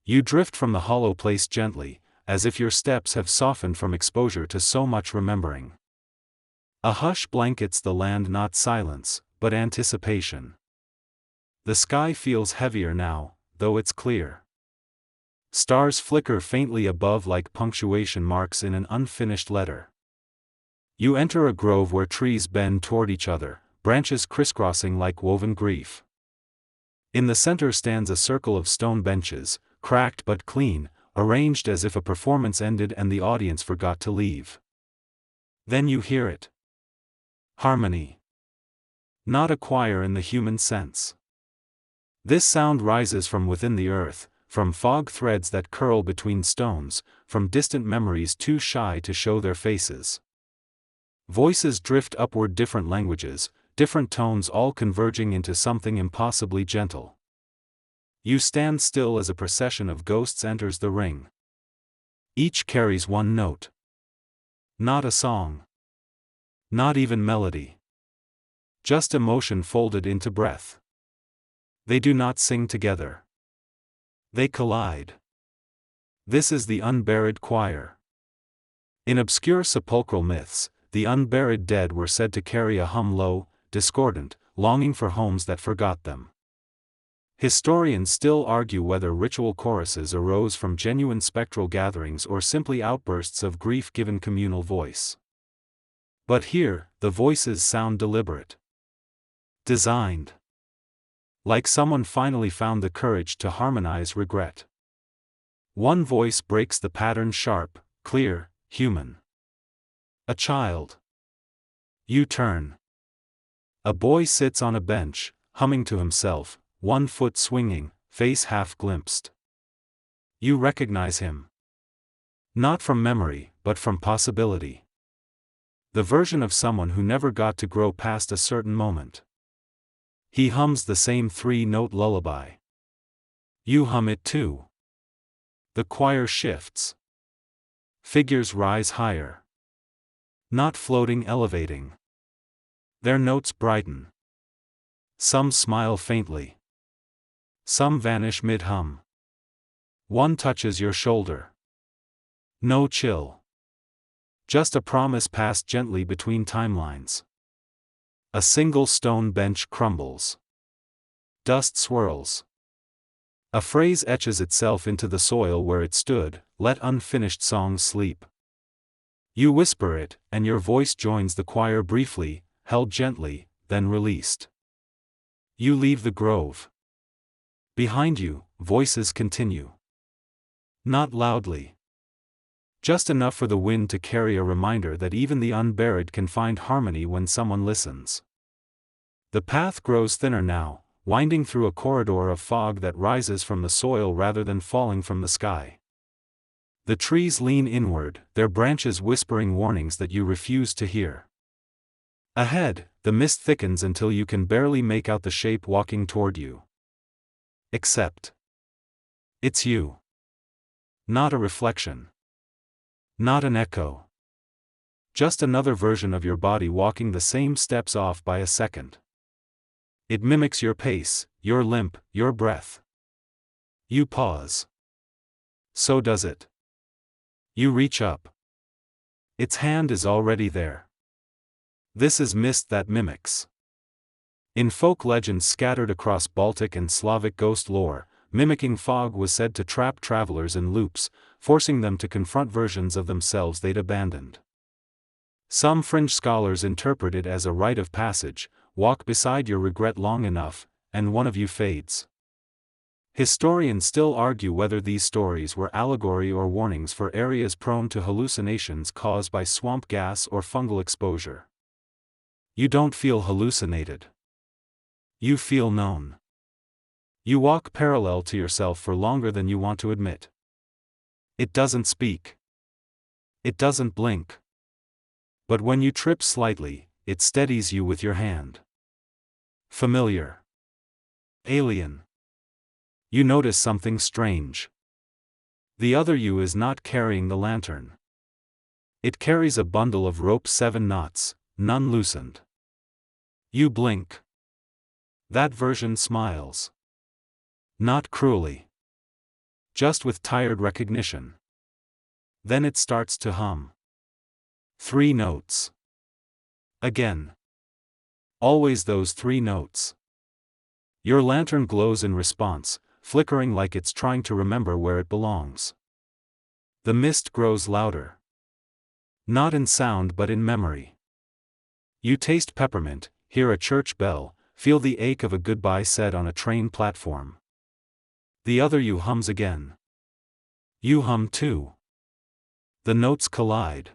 You drift from the hollow place gently, as if your steps have softened from exposure to so much remembering. A hush blankets the land, not silence, but anticipation. The sky feels heavier now, though it's clear. Stars flicker faintly above like punctuation marks in an unfinished letter. You enter a grove where trees bend toward each other, branches crisscrossing like woven grief. In the center stands a circle of stone benches, cracked but clean, arranged as if a performance ended and the audience forgot to leave. Then you hear it. Harmony. Not a choir in the human sense. This sound rises from within the earth, from fog threads that curl between stones, from distant memories too shy to show their faces. Voices drift upward, different languages, different tones, all converging into something impossibly gentle. You stand still as a procession of ghosts enters the ring. Each carries one note. Not a song. Not even melody. Just emotion folded into breath. They do not sing together. They collide. This is the unburied choir. In obscure sepulchral myths, the unburied dead were said to carry a hum low, discordant, longing for homes that forgot them. Historians still argue whether ritual choruses arose from genuine spectral gatherings or simply outbursts of grief given communal voice. But here, the voices sound deliberate. Designed. Like someone finally found the courage to harmonize regret. One voice breaks the pattern, sharp, clear, human. A child. You turn. A boy sits on a bench, humming to himself, one foot swinging, face half glimpsed. You recognize him. Not from memory, but from possibility. The version of someone who never got to grow past a certain moment. He hums the same three-note lullaby. You hum it too. The choir shifts. Figures rise higher. Not floating, elevating. Their notes brighten. Some smile faintly. Some vanish mid-hum. One touches your shoulder. No chill. Just a promise passed gently between timelines. A single stone bench crumbles. Dust swirls. A phrase etches itself into the soil where it stood, let unfinished songs sleep. You whisper it, and your voice joins the choir briefly, held gently, then released. You leave the grove. Behind you, voices continue. Not loudly. Just enough for the wind to carry a reminder that even the unburied can find harmony when someone listens. The path grows thinner now, winding through a corridor of fog that rises from the soil rather than falling from the sky. The trees lean inward, their branches whispering warnings that you refuse to hear. Ahead, the mist thickens until you can barely make out the shape walking toward you. Except. It's you. Not a reflection. Not an echo. Just another version of your body walking the same steps off by a second. It mimics your pace, your limp, your breath. You pause. So does it. You reach up. Its hand is already there. This is mist that mimics. In folk legends scattered across Baltic and Slavic ghost lore, mimicking fog was said to trap travelers in loops, forcing them to confront versions of themselves they'd abandoned. Some fringe scholars interpret it as a rite of passage: walk beside your regret long enough, and one of you fades. Historians still argue whether these stories were allegory or warnings for areas prone to hallucinations caused by swamp gas or fungal exposure. You don't feel hallucinated. You feel known. You walk parallel to yourself for longer than you want to admit. It doesn't speak. It doesn't blink. But when you trip slightly, it steadies you with your hand. Familiar. Alien. You notice something strange. The other you is not carrying the lantern. It carries a bundle of rope 7 knots, none loosened. You blink. That version smiles. Not cruelly. Just with tired recognition. Then it starts to hum. 3 notes. Again. Always those 3 notes. Your lantern glows in response, flickering like it's trying to remember where it belongs. The mist grows louder. Not in sound but in memory. You taste peppermint, hear a church bell, feel the ache of a goodbye said on a train platform. The other you hums again. You hum too. The notes collide.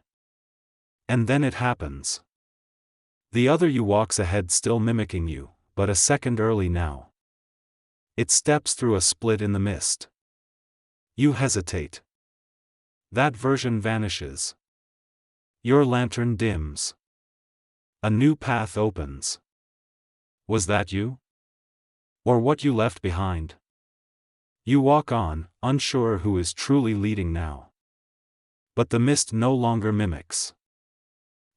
And then it happens. The other you walks ahead still mimicking you, but a second early now. It steps through a split in the mist. You hesitate. That version vanishes. Your lantern dims. A new path opens. Was that you? Or what you left behind? You walk on, unsure who is truly leading now. But the mist no longer mimics.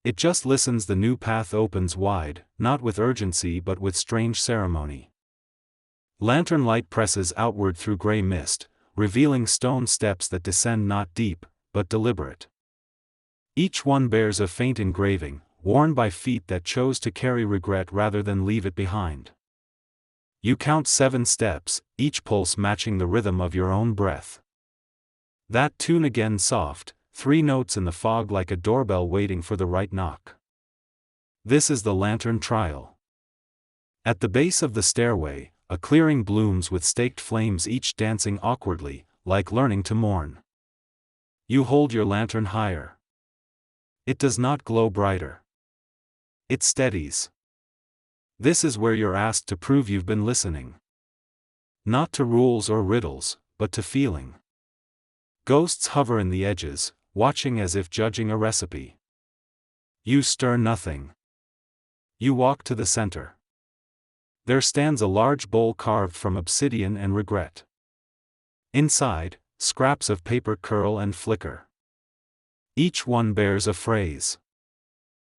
It just listens. The new path opens wide, not with urgency but with strange ceremony. Lantern light presses outward through gray mist, revealing stone steps that descend not deep, but deliberate. Each one bears a faint engraving, worn by feet that chose to carry regret rather than leave it behind. You count 7 steps, each pulse matching the rhythm of your own breath. That tune again soft, 3 notes in the fog like a doorbell waiting for the right knock. This is the lantern trial. At the base of the stairway, a clearing blooms with staked flames each dancing awkwardly, like learning to mourn. You hold your lantern higher. It does not glow brighter. It steadies. This is where you're asked to prove you've been listening. Not to rules or riddles, but to feeling. Ghosts hover in the edges, watching as if judging a recipe. You stir nothing. You walk to the center. There stands a large bowl carved from obsidian and regret. Inside, scraps of paper curl and flicker. Each one bears a phrase.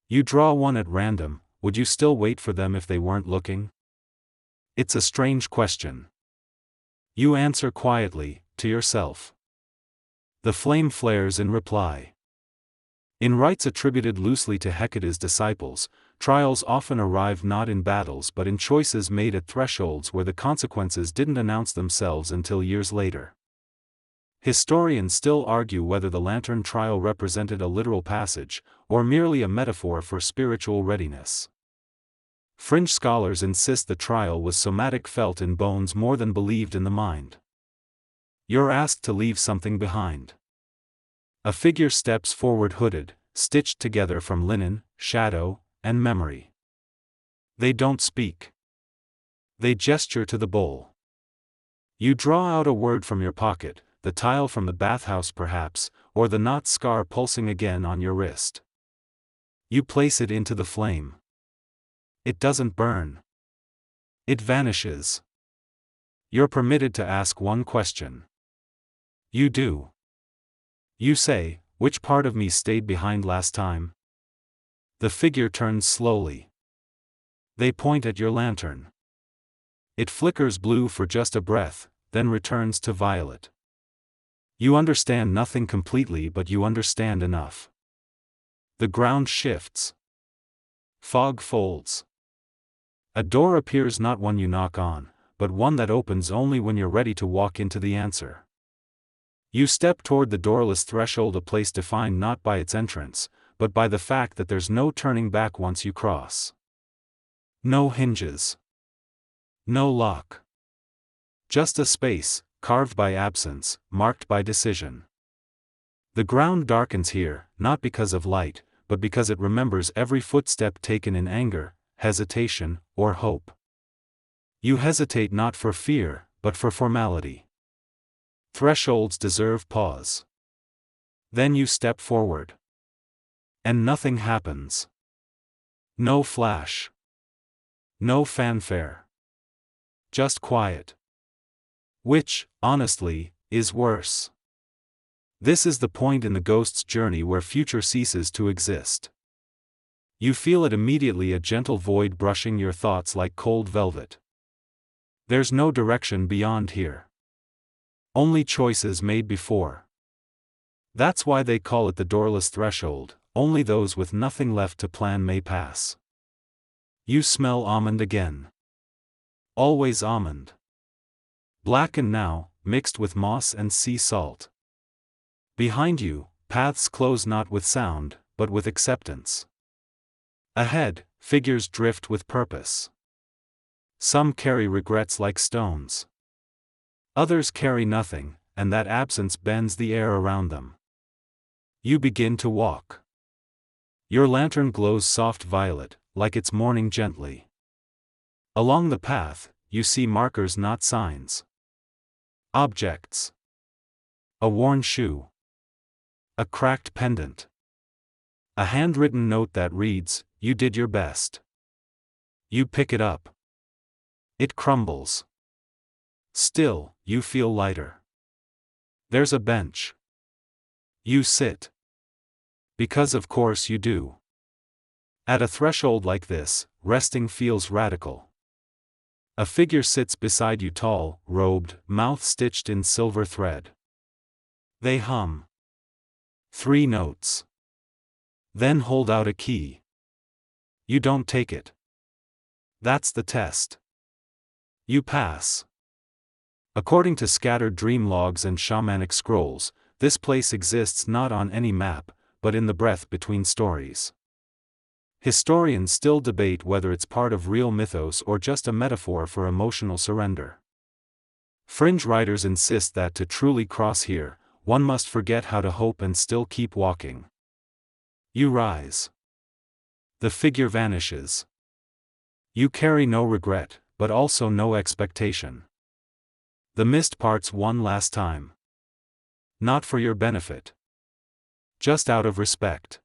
You draw one at random. Would you still wait for them if they weren't looking? It's a strange question. You answer quietly, to yourself. The flame flares in reply. In rites attributed loosely to Hecate's disciples, trials often arrive not in battles but in choices made at thresholds where the consequences didn't announce themselves until years later. Historians still argue whether the lantern trial represented a literal passage, or merely a metaphor for spiritual readiness. Fringe scholars insist the trial was somatic, felt in bones more than believed in the mind. You're asked to leave something behind. A figure steps forward hooded, stitched together from linen, shadow, and memory. They don't speak. They gesture to the bowl. You draw out a word from your pocket, the tile from the bathhouse perhaps, or the knot scar pulsing again on your wrist. You place it into the flame. It doesn't burn. It vanishes. You're permitted to ask one question. You do. You say, which part of me stayed behind last time? The figure turns slowly. They point at your lantern. It flickers blue for just a breath, then returns to violet. You understand nothing completely, but you understand enough. The ground shifts. Fog folds. A door appears, not one you knock on, but one that opens only when you're ready to walk into the answer. You step toward the doorless threshold, a place defined not by its entrance, but by the fact that there's no turning back once you cross. No hinges. No lock. Just a space, carved by absence, marked by decision. The ground darkens here, not because of light, but because it remembers every footstep taken in anger, hesitation, or hope. You hesitate not for fear, but for formality. Thresholds deserve pause. Then you step forward. And nothing happens. No flash. No fanfare. Just quiet. Which, honestly, is worse. This is the point in the ghost's journey where future ceases to exist. You feel it immediately, a gentle void brushing your thoughts like cold velvet. There's no direction beyond here. Only choices made before. That's why they call it the doorless threshold. Only those with nothing left to plan may pass. You smell almond again. Always almond. Blackened now, mixed with moss and sea salt. Behind you, paths close not with sound, but with acceptance. Ahead, figures drift with purpose. Some carry regrets like stones. Others carry nothing, and that absence bends the air around them. You begin to walk. Your lantern glows soft violet, like it's mourning gently. Along the path, you see markers, not signs. Objects. A worn shoe. A cracked pendant. A handwritten note that reads, "You did your best." You pick it up. It crumbles. Still, you feel lighter. There's a bench. You sit. Because of course you do. At a threshold like this, resting feels radical. A figure sits beside you, tall, robed, mouth stitched in silver thread. They hum 3 notes. Then hold out a key. You don't take it. That's the test. You pass. According to scattered dream logs and shamanic scrolls, this place exists not on any map, but in the breath between stories. Historians still debate whether it's part of real mythos or just a metaphor for emotional surrender. Fringe writers insist that to truly cross here, one must forget how to hope and still keep walking. You rise. The figure vanishes. You carry no regret, but also no expectation. The mist parts one last time. Not for your benefit. Just out of respect.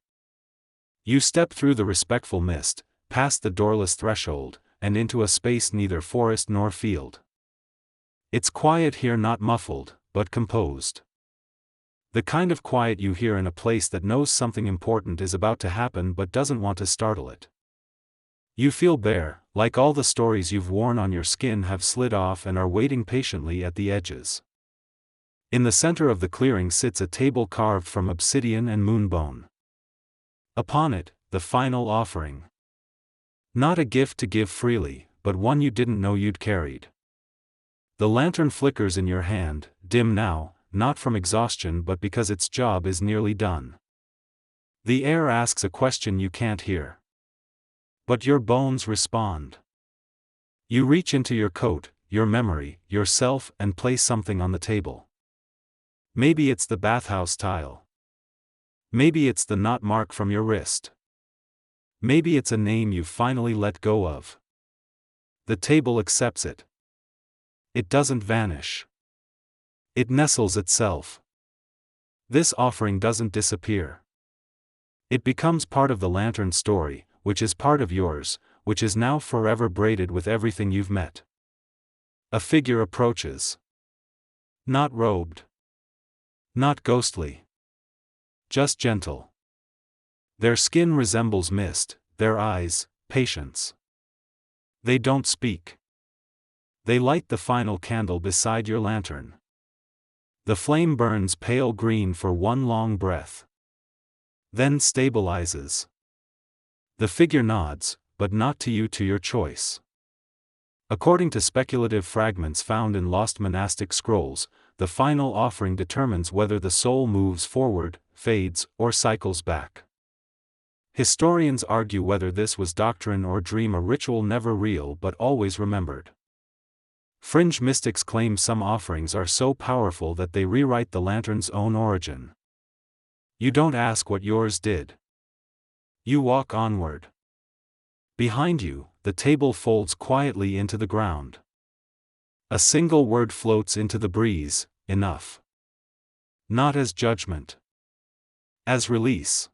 You step through the respectful mist, past the doorless threshold, and into a space neither forest nor field. It's quiet here, not muffled, but composed. The kind of quiet you hear in a place that knows something important is about to happen but doesn't want to startle it. You feel bare, like all the stories you've worn on your skin have slid off and are waiting patiently at the edges. In the center of the clearing sits a table carved from obsidian and moonbone. Upon it, the final offering. Not a gift to give freely, but one you didn't know you'd carried. The lantern flickers in your hand, dim now, not from exhaustion but because its job is nearly done. The air asks a question you can't hear. But your bones respond. You reach into your coat, your memory, yourself, and place something on the table. Maybe it's the bathhouse tile. Maybe it's the knot mark from your wrist. Maybe it's a name you finally let go of. The table accepts it. It doesn't vanish. It nestles itself. This offering doesn't disappear. It becomes part of the lantern story, which is part of yours, which is now forever braided with everything you've met. A figure approaches. Not robed. Not ghostly. Just gentle. Their skin resembles mist, their eyes, patience. They don't speak. They light the final candle beside your lantern. The flame burns pale green for one long breath. Then stabilizes. The figure nods, but not to you, to your choice. According to speculative fragments found in lost monastic scrolls, the final offering determines whether the soul moves forward, fades, or cycles back. Historians argue whether this was doctrine or dream, a ritual never real but always remembered. Fringe mystics claim some offerings are so powerful that they rewrite the lantern's own origin. You don't ask what yours did. You walk onward. Behind you, the table folds quietly into the ground. A single word floats into the breeze, enough. Not as judgment. As release.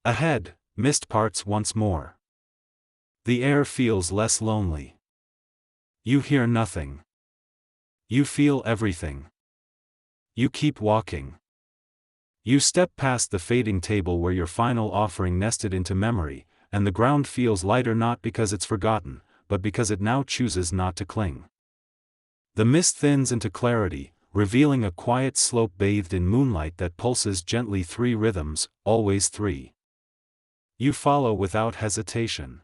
Ahead, mist parts once more. The air feels less lonely. You hear nothing. You feel everything. You keep walking. You step past the fading table where your final offering nested into memory, and the ground feels lighter not because it's forgotten, but because it now chooses not to cling. The mist thins into clarity, revealing a quiet slope bathed in moonlight that pulses gently, 3 rhythms, always 3. You follow without hesitation.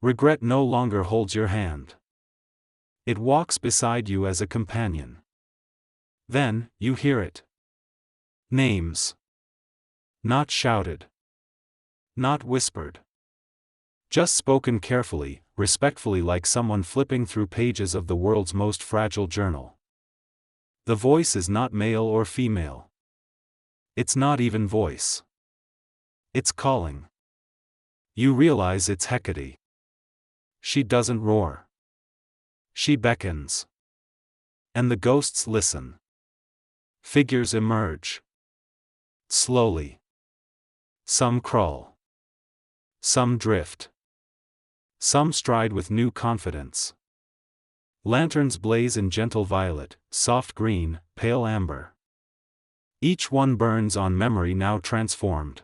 Regret no longer holds your hand. It walks beside you as a companion. Then, you hear it. Names. Not shouted. Not whispered. Just spoken carefully, respectfully, like someone flipping through pages of the world's most fragile journal. The voice is not male or female. It's not even voice. It's calling. You realize it's Hecate. She doesn't roar. She beckons. And the ghosts listen. Figures emerge. Slowly. Some crawl. Some drift. Some stride with new confidence. Lanterns blaze in gentle violet, soft green, pale amber. Each one burns on memory now transformed.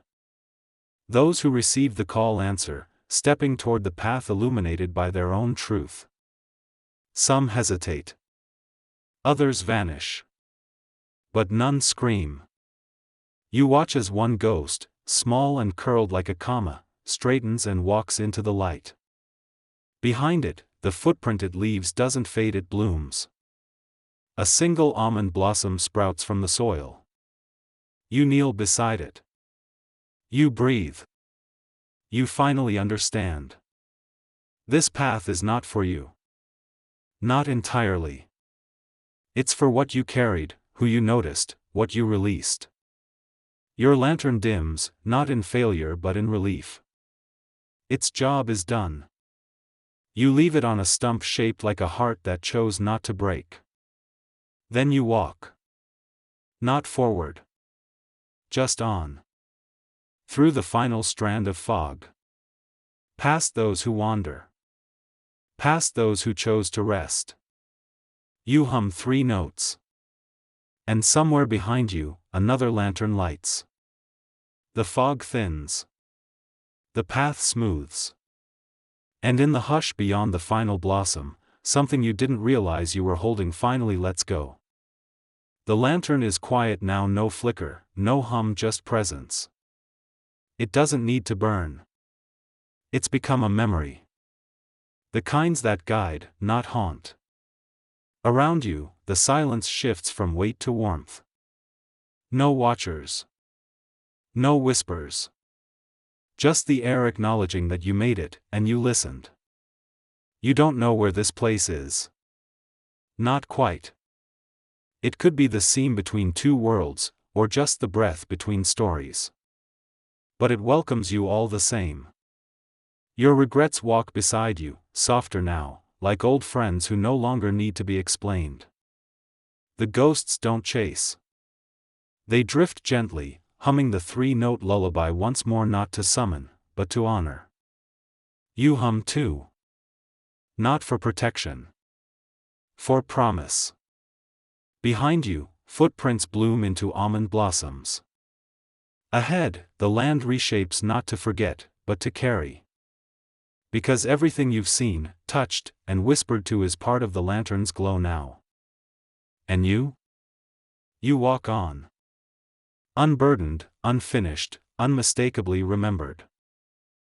Those who receive the call answer, stepping toward the path illuminated by their own truth. Some hesitate. Others vanish. But none scream. You watch as one ghost, small and curled like a comma, straightens and walks into the light. Behind it, the footprint it leaves doesn't fade, it blooms. A single almond blossom sprouts from the soil. You kneel beside it. You breathe. You finally understand. This path is not for you. Not entirely. It's for what you carried, who you noticed, what you released. Your lantern dims, not in failure but in relief. Its job is done. You leave it on a stump shaped like a heart that chose not to break. Then you walk. Not forward. Just on. Through the final strand of fog. Past those who wander. Past those who chose to rest. You hum 3 notes. And somewhere behind you, another lantern lights. The fog thins. The path smooths. And in the hush beyond the final blossom, something you didn't realize you were holding finally lets go. The lantern is quiet now, no flicker, no hum, just presence. It doesn't need to burn. It's become a memory. The kinds that guide, not haunt. Around you, the silence shifts from weight to warmth. No watchers. No whispers. Just the air acknowledging that you made it, and you listened. You don't know where this place is. Not quite. It could be the seam between 2 worlds, or just the breath between stories. But it welcomes you all the same. Your regrets walk beside you, softer now, like old friends who no longer need to be explained. The ghosts don't chase. They drift gently, humming the 3-note lullaby once more, not to summon, but to honor. You hum too. Not for protection. For promise. Behind you, footprints bloom into almond blossoms. Ahead, the land reshapes not to forget, but to carry. Because everything you've seen, touched, and whispered to is part of the lantern's glow now. And you? You walk on. Unburdened, unfinished, unmistakably remembered.